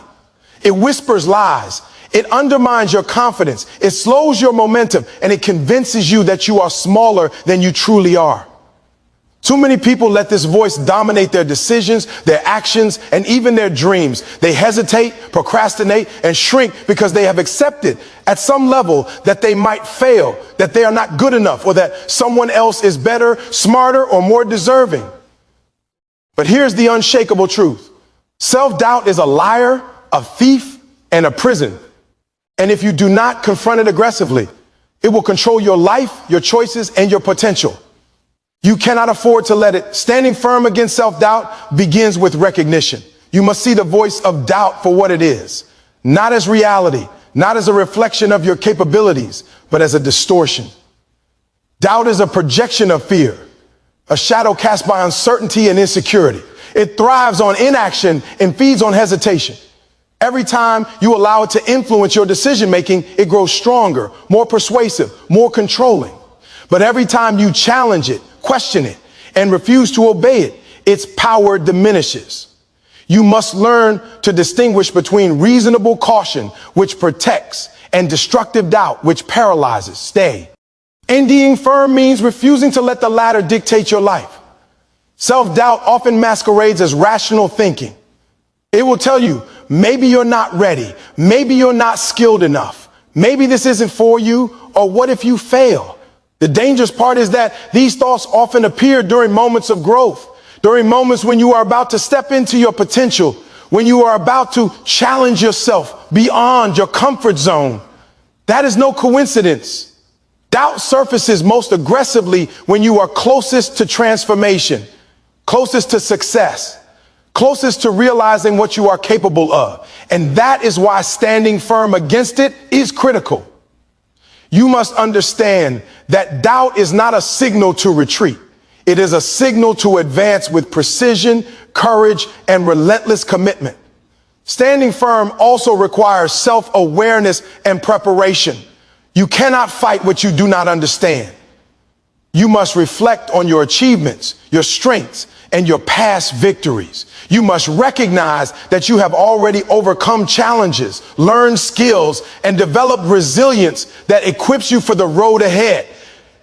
It whispers lies. It undermines your confidence. It slows your momentum, and it convinces you that you are smaller than you truly are. Too many people let this voice dominate their decisions, their actions, and even their dreams. They hesitate, procrastinate, and shrink because they have accepted at some level that they might fail, that they are not good enough, or that someone else is better, smarter, or more deserving. But here's the unshakable truth. Self-doubt is a liar, a thief, and a prison. And if you do not confront it aggressively, it will control your life, your choices, and your potential. You cannot afford to let it. Standing firm against self-doubt begins with recognition. You must see the voice of doubt for what it is, not as reality, not as a reflection of your capabilities, but as a distortion. Doubt is a projection of fear, a shadow cast by uncertainty and insecurity. It thrives on inaction and feeds on hesitation. Every time you allow it to influence your decision-making, it grows stronger, more persuasive, more controlling. But every time you challenge it, question it, and refuse to obey it, its power diminishes. You must learn to distinguish between reasonable caution, which protects, and destructive doubt, which paralyzes. Stay. Standing firm means refusing to let the latter dictate your life. Self-doubt often masquerades as rational thinking. It will tell you, maybe you're not ready. Maybe you're not skilled enough. Maybe this isn't for you, or what if you fail? The dangerous part is that these thoughts often appear during moments of growth, during moments when you are about to step into your potential, when you are about to challenge yourself beyond your comfort zone. That is no coincidence. Doubt surfaces most aggressively when you are closest to transformation, closest to success, closest to realizing what you are capable of. And that is why standing firm against it is critical. You must understand that doubt is not a signal to retreat. It is a signal to advance with precision, courage, and relentless commitment. Standing firm also requires self-awareness and preparation. You cannot fight what you do not understand. You must reflect on your achievements, your strengths, and your past victories. You must recognize that you have already overcome challenges, learned skills, and developed resilience that equips you for the road ahead.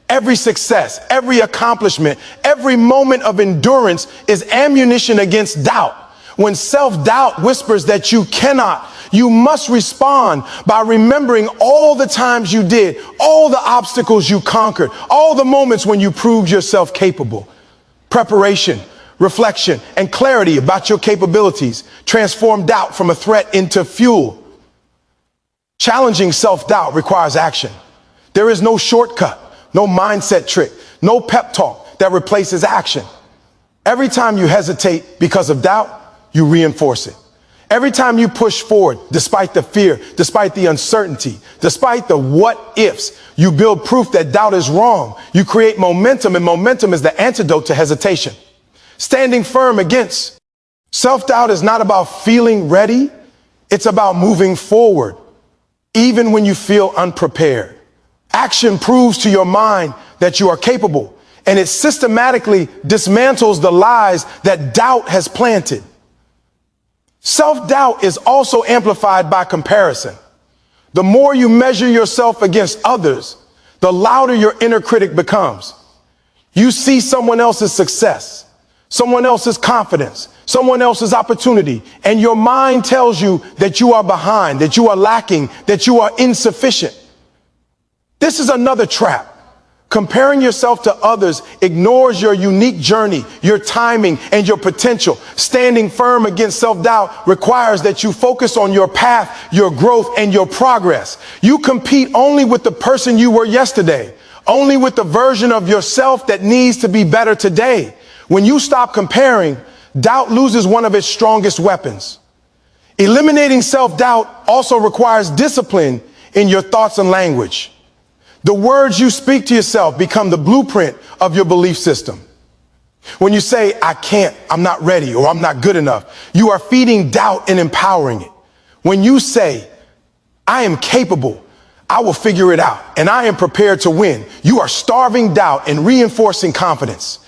Every success, every accomplishment, every moment of endurance is ammunition against doubt. When self-doubt whispers that you cannot, you must respond by remembering all the times you did, all the obstacles you conquered, all the moments when you proved yourself capable. Preparation, reflection, and clarity about your capabilities transform doubt from a threat into fuel. Challenging self-doubt requires action. There is no shortcut, no mindset trick, no pep talk that replaces action. Every time you hesitate because of doubt, you reinforce it. Every time you push forward, despite the fear, despite the uncertainty, despite the what ifs, you build proof that doubt is wrong. You create momentum, and momentum is the antidote to hesitation. Standing firm against self-doubt is not about feeling ready. It's about moving forward, even when you feel unprepared. Action proves to your mind that you are capable, and it systematically dismantles the lies that doubt has planted. Self-doubt is also amplified by comparison. The more you measure yourself against others, the louder your inner critic becomes. You see someone else's success, someone else's confidence, someone else's opportunity, and your mind tells you that you are behind, that you are lacking, that you are insufficient. This is another trap. Comparing yourself to others ignores your unique journey, your timing, and your potential. Standing firm against self-doubt requires that you focus on your path, your growth, and your progress. You compete only with the person you were yesterday, only with the version of yourself that needs to be better today. When you stop comparing, doubt loses one of its strongest weapons. Eliminating self-doubt also requires discipline in your thoughts and language. The words you speak to yourself become the blueprint of your belief system. When you say, I can't, I'm not ready, or I'm not good enough, you are feeding doubt and empowering it. When you say, I am capable, I will figure it out, and I am prepared to win, you are starving doubt and reinforcing confidence.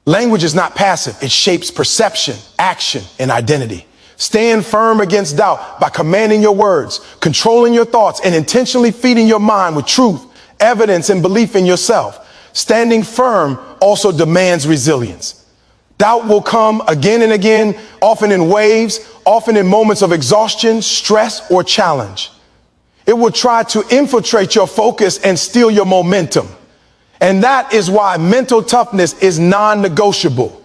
Language is not passive. It shapes perception, action, and identity. Stand firm against doubt by commanding your words, controlling your thoughts, and intentionally feeding your mind with truth, evidence, and belief in yourself. Standing firm also demands resilience. Doubt will come again and again, often in waves, often in moments of exhaustion, stress, or challenge. It will try to infiltrate your focus and steal your momentum. And that is why mental toughness is non-negotiable.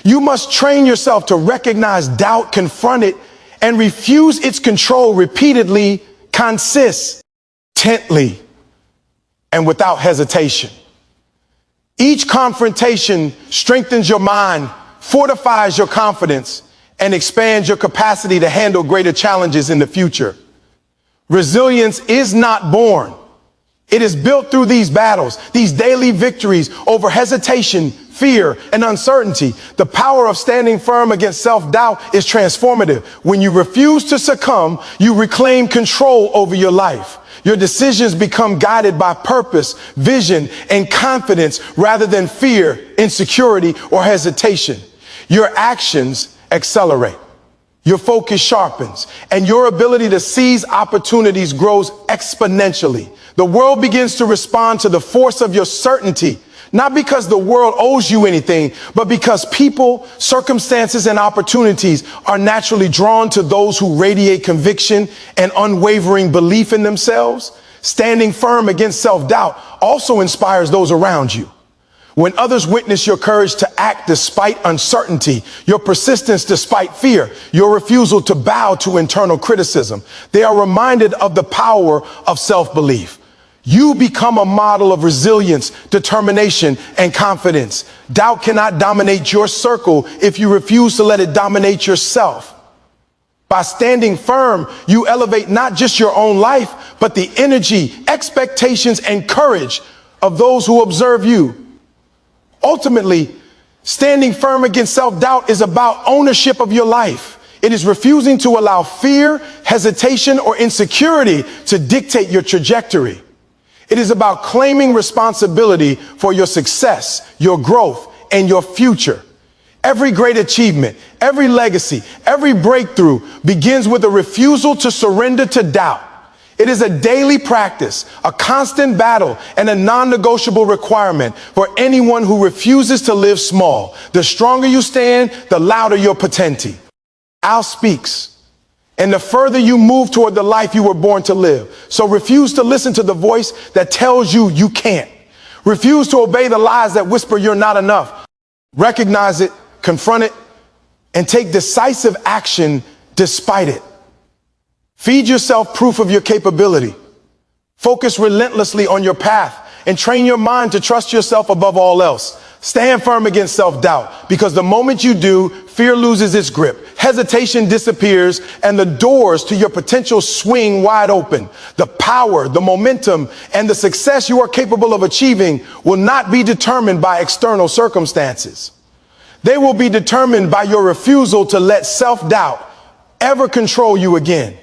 You must train yourself to recognize doubt, confront it, and refuse its control repeatedly, consistently, and without hesitation. Each confrontation strengthens your mind, fortifies your confidence, and expands your capacity to handle greater challenges in the future. Resilience is not born. It is built through these battles, these daily victories over hesitation, fear, and uncertainty. The power of standing firm against self-doubt is transformative. When you refuse to succumb, you reclaim control over your life. Your decisions become guided by purpose, vision, and confidence rather than fear, insecurity, or hesitation. Your actions accelerate. Your focus sharpens, and your ability to seize opportunities grows exponentially. The world begins to respond to the force of your certainty, not because the world owes you anything, but because people, circumstances, and opportunities are naturally drawn to those who radiate conviction and unwavering belief in themselves. Standing firm against self-doubt also inspires those around you. When others witness your courage to act despite uncertainty, your persistence despite fear, your refusal to bow to internal criticism, they are reminded of the power of self-belief. You become a model of resilience, determination, and confidence. Doubt cannot dominate your circle if you refuse to let it dominate yourself. By standing firm, you elevate not just your own life, but the energy, expectations, and courage of those who observe you. Ultimately, standing firm against self-doubt is about ownership of your life. It is refusing to allow fear, hesitation, or insecurity to dictate your trajectory. It is about claiming responsibility for your success, your growth, and your future. Every great achievement, every legacy, every breakthrough begins with a refusal to surrender to doubt. It is a daily practice, a constant battle, and a non-negotiable requirement for anyone who refuses to live small. The stronger you stand, the louder your potential. Al speaks. And the further you move toward the life you were born to live. So refuse to listen to the voice that tells you you can't. Refuse to obey the lies that whisper you're not enough. Recognize it, confront it, and take decisive action despite it. Feed yourself proof of your capability. Focus relentlessly on your path and train your mind to trust yourself above all else. Stand firm against self-doubt, because the moment you do, fear loses its grip, hesitation disappears, and the doors to your potential swing wide open. The power, the momentum, and the success you are capable of achieving will not be determined by external circumstances. They will be determined by your refusal to let self-doubt ever control you again.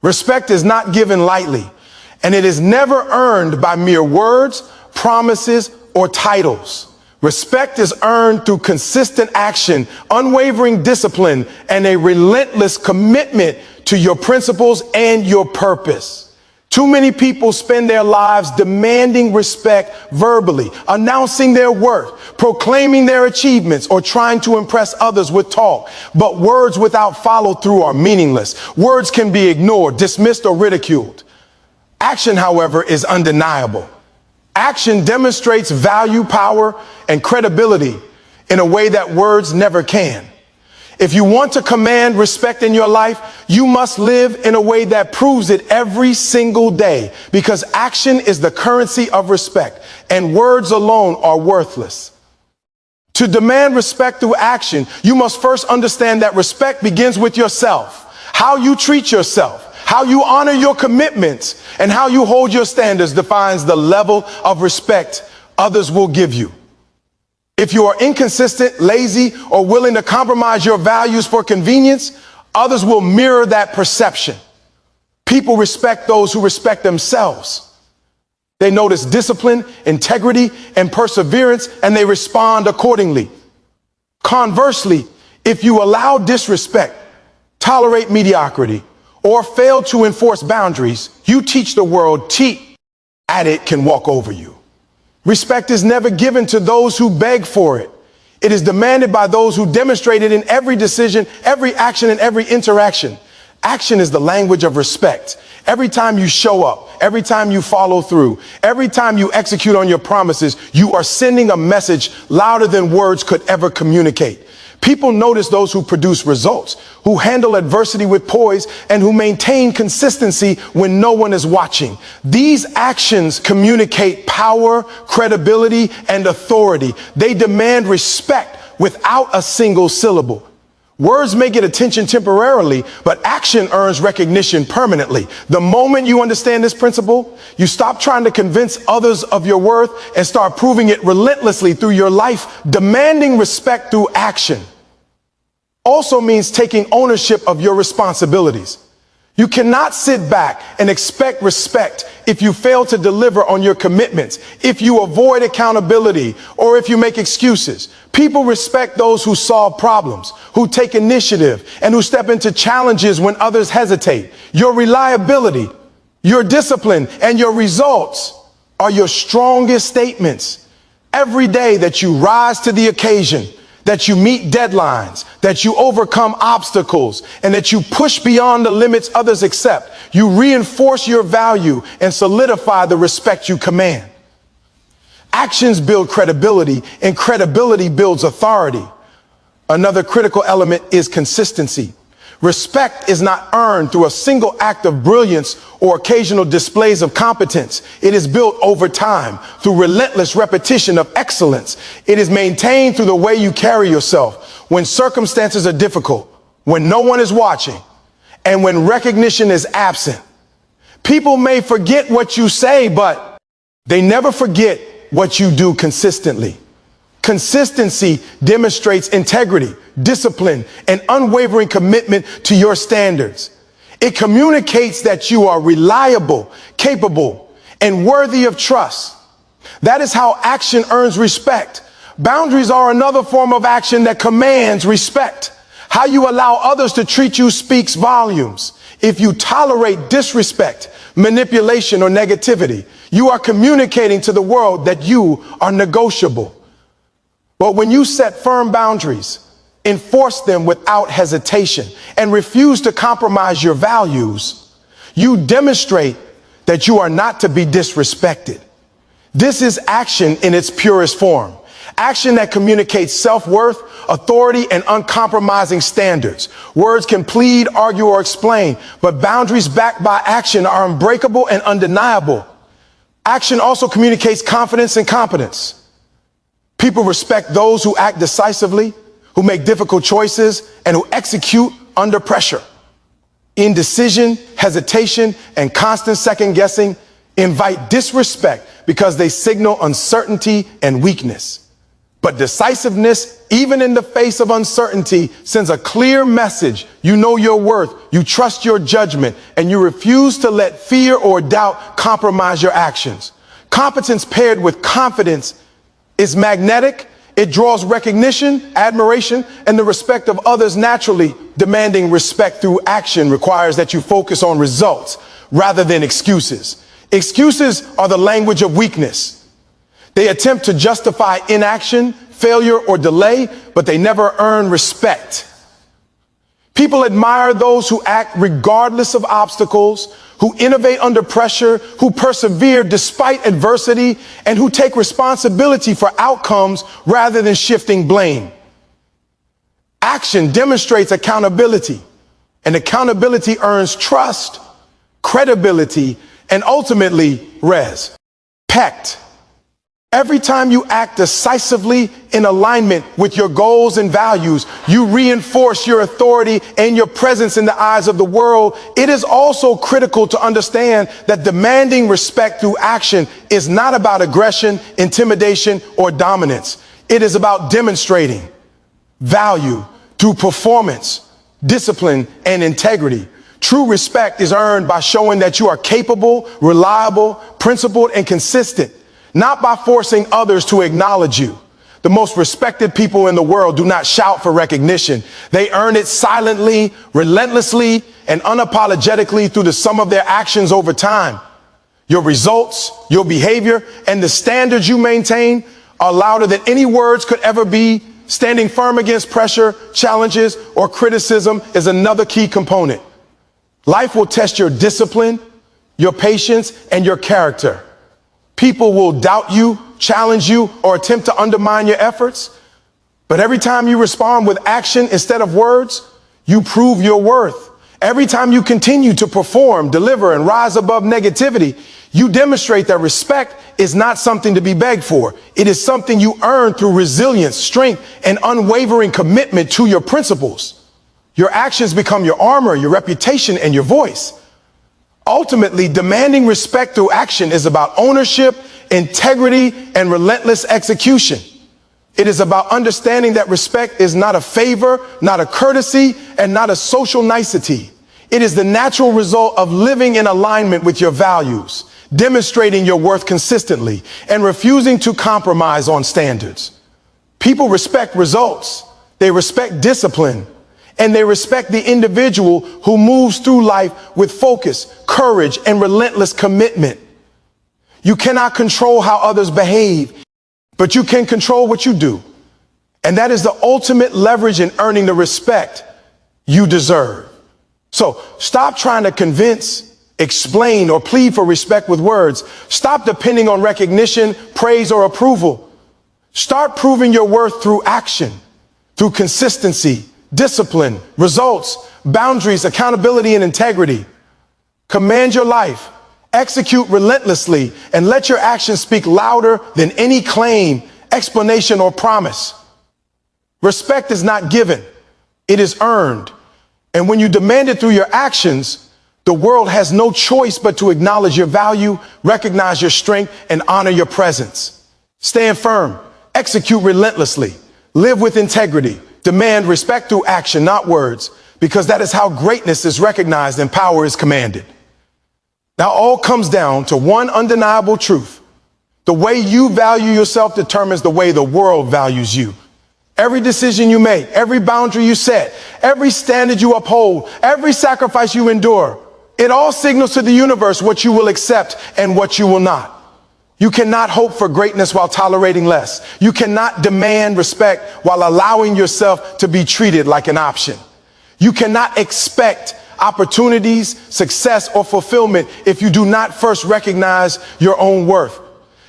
Respect is not given lightly, and it is never earned by mere words, promises, or titles. Respect is earned through consistent action, unwavering discipline, and a relentless commitment to your principles and your purpose. Too many people spend their lives demanding respect verbally, announcing their worth, proclaiming their achievements, or trying to impress others with talk. But words without follow-through are meaningless. Words can be ignored, dismissed, or ridiculed. Action, however, is undeniable. Action demonstrates value, power, and credibility in a way that words never can. If you want to command respect in your life, you must live in a way that proves it every single day, because action is the currency of respect, and words alone are worthless. To demand respect through action, you must first understand that respect begins with yourself. How you treat yourself, how you honor your commitments, and how you hold your standards defines the level of respect others will give you. If you are inconsistent, lazy, or willing to compromise your values for convenience, others will mirror that perception. People respect those who respect themselves. They notice discipline, integrity, and perseverance, and they respond accordingly. Conversely, if you allow disrespect, tolerate mediocrity, or fail to enforce boundaries, you teach the world cheat at it can walk over you. Respect is never given to those who beg for it. It is demanded by those who demonstrate it in every decision, every action, and every interaction. Action is the language of respect. Every time you show up, every time you follow through, every time you execute on your promises, you are sending a message louder than words could ever communicate. People notice those who produce results, who handle adversity with poise, and who maintain consistency when no one is watching. These actions communicate power, credibility, and authority. They demand respect without a single syllable. Words may get attention temporarily, but action earns recognition permanently. The moment you understand this principle, you stop trying to convince others of your worth and start proving it relentlessly through your life. Demanding respect through action also means taking ownership of your responsibilities. You cannot sit back and expect respect if you fail to deliver on your commitments, if you avoid accountability, or if you make excuses. People respect those who solve problems, who take initiative, and who step into challenges when others hesitate. Your reliability, your discipline, and your results are your strongest statements. Every day that you rise to the occasion, that you meet deadlines, that you overcome obstacles, and that you push beyond the limits others accept, you reinforce your value and solidify the respect you command. Actions build credibility, and credibility builds authority. Another critical element is consistency. Respect is not earned through a single act of brilliance or occasional displays of competence. It is built over time through relentless repetition of excellence. It is maintained through the way you carry yourself when circumstances are difficult, when no one is watching, and when recognition is absent. People may forget what you say, but they never forget what you do consistently. Consistency demonstrates integrity, discipline, and unwavering commitment to your standards. It communicates that you are reliable, capable, and worthy of trust. That is how action earns respect. Boundaries are another form of action that commands respect. How you allow others to treat you speaks volumes. If you tolerate disrespect, manipulation, or negativity, you are communicating to the world that you are negotiable. But when you set firm boundaries, enforce them without hesitation, and refuse to compromise your values, you demonstrate that you are not to be disrespected. This is action in its purest form. Action that communicates self-worth, authority, and uncompromising standards. Words can plead, argue, or explain, but boundaries backed by action are unbreakable and undeniable. Action also communicates confidence and competence. People respect those who act decisively, who make difficult choices, and who execute under pressure. Indecision, hesitation, and constant second guessing invite disrespect because they signal uncertainty and weakness. But decisiveness, even in the face of uncertainty, sends a clear message. You know your worth, you trust your judgment, and you refuse to let fear or doubt compromise your actions. Competence paired with confidence is magnetic. It draws recognition, admiration, and the respect of others naturally. Demanding respect through action requires that you focus on results rather than excuses. Excuses are the language of weakness. They attempt to justify inaction, failure, or delay, but they never earn respect. People admire those who act regardless of obstacles, who innovate under pressure, who persevere despite adversity, and who take responsibility for outcomes rather than shifting blame. Action demonstrates accountability, and accountability earns trust, credibility, and ultimately respect. Every time you act decisively in alignment with your goals and values, you reinforce your authority and your presence in the eyes of the world. It is also critical to understand that demanding respect through action is not about aggression, intimidation, or dominance. It is about demonstrating value through performance, discipline, and integrity. True respect is earned by showing that you are capable, reliable, principled, and consistent, not by forcing others to acknowledge you. The most respected people in the world do not shout for recognition. They earn it silently, relentlessly, and unapologetically through the sum of their actions over time. Your results, your behavior, and the standards you maintain are louder than any words could ever be. Standing firm against pressure, challenges, or criticism is another key component. Life will test your discipline, your patience, and your character. People will doubt you, challenge you, or attempt to undermine your efforts. But every time you respond with action instead of words, you prove your worth. Every time you continue to perform, deliver, and rise above negativity, you demonstrate that respect is not something to be begged for. It is something you earn through resilience, strength, and unwavering commitment to your principles. Your actions become your armor, your reputation, and your voice. Ultimately, demanding respect through action is about ownership, integrity, and relentless execution. It is about understanding that respect is not a favor, not a courtesy, and not a social nicety. It is the natural result of living in alignment with your values, demonstrating your worth consistently, and refusing to compromise on standards. People respect results, they respect discipline, and they respect the individual who moves through life with focus, courage, and relentless commitment. You cannot control how others behave, but you can control what you do. And that is the ultimate leverage in earning the respect you deserve. So stop trying to convince, explain, or plead for respect with words. Stop depending on recognition, praise, or approval. Start proving your worth through action, through consistency, discipline, results, boundaries, accountability, and integrity. Command your life, execute relentlessly, and let your actions speak louder than any claim, explanation, or promise. Respect is not given, it is earned. And when you demand it through your actions, the world has no choice but to acknowledge your value, recognize your strength, and honor your presence. Stand firm, execute relentlessly, live with integrity, demand respect through action, not words, because that is how greatness is recognized and power is commanded. Now, all comes down to one undeniable truth. The way you value yourself determines the way the world values you. Every decision you make, every boundary you set, every standard you uphold, every sacrifice you endure, it all signals to the universe what you will accept and what you will not. You cannot hope for greatness while tolerating less. You cannot demand respect while allowing yourself to be treated like an option. You cannot expect opportunities, success, or fulfillment if you do not first recognize your own worth.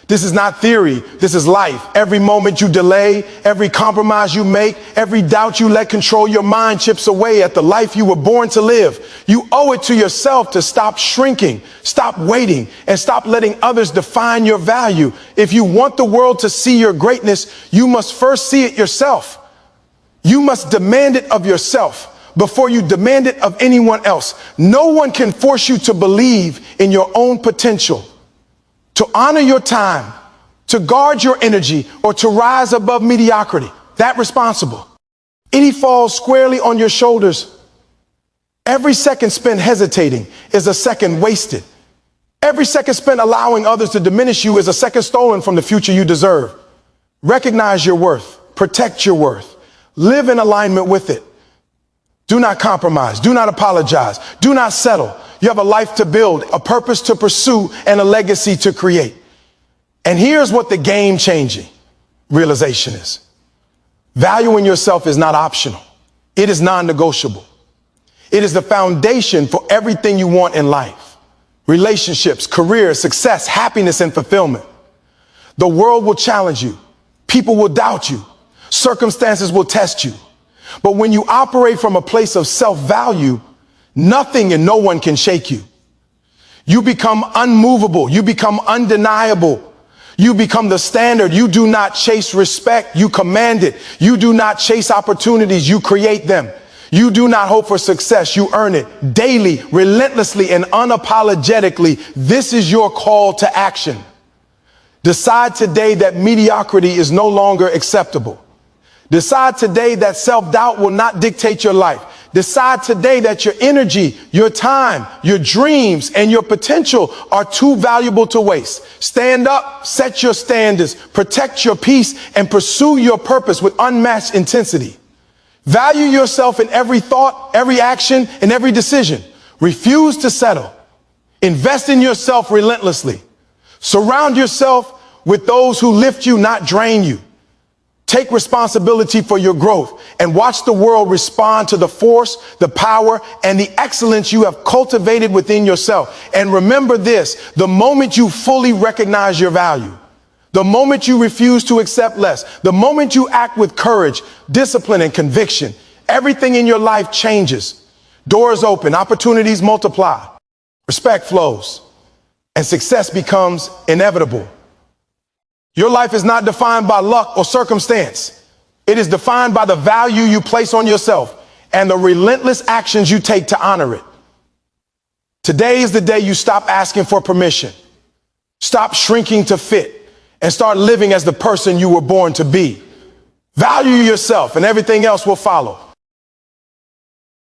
This is not theory, this is life. Every moment you delay, every compromise you make, every doubt you let control your mind chips away at the life you were born to live. You owe it to yourself to stop shrinking, stop waiting, and stop letting others define your value. If you want the world to see your greatness, you must first see it yourself. You must demand it of yourself before you demand it of anyone else. No one can force you to believe in your own potential, to honor your time, to guard your energy, or to rise above mediocrity. That responsible. It falls squarely on your shoulders. Every second spent hesitating is a second wasted. Every second spent allowing others to diminish you is a second stolen from the future you deserve. Recognize your worth, protect your worth, live in alignment with it. Do not compromise, do not apologize, do not settle. You have a life to build, a purpose to pursue, and a legacy to create. And here's what the game-changing realization is. Valuing yourself is not optional. It is non-negotiable. It is the foundation for everything you want in life. Relationships, career, success, happiness, and fulfillment. The world will challenge you. People will doubt you. Circumstances will test you. But when you operate from a place of self-value, nothing and no one can shake you. You become unmovable. You become undeniable. You become the standard. You do not chase respect. You command it. You do not chase opportunities. You create them. You do not hope for success. You earn it daily, relentlessly, and unapologetically. This is your call to action. Decide today that mediocrity is no longer acceptable. Decide today that self-doubt will not dictate your life. Decide today that your energy, your time, your dreams, and your potential are too valuable to waste. Stand up, set your standards, protect your peace, and pursue your purpose with unmatched intensity. Value yourself in every thought, every action, and every decision. Refuse to settle. Invest in yourself relentlessly. Surround yourself with those who lift you, not drain you. Take responsibility for your growth and watch the world respond to the force, the power, and the excellence you have cultivated within yourself. And remember this, the moment you fully recognize your value, the moment you refuse to accept less, the moment you act with courage, discipline, and conviction, everything in your life changes. Doors open, opportunities multiply, respect flows, and success becomes inevitable. Your life is not defined by luck or circumstance. It is defined by the value you place on yourself and the relentless actions you take to honor it. Today is the day you stop asking for permission, stop shrinking to fit, and start living as the person you were born to be. Value yourself and everything else will follow.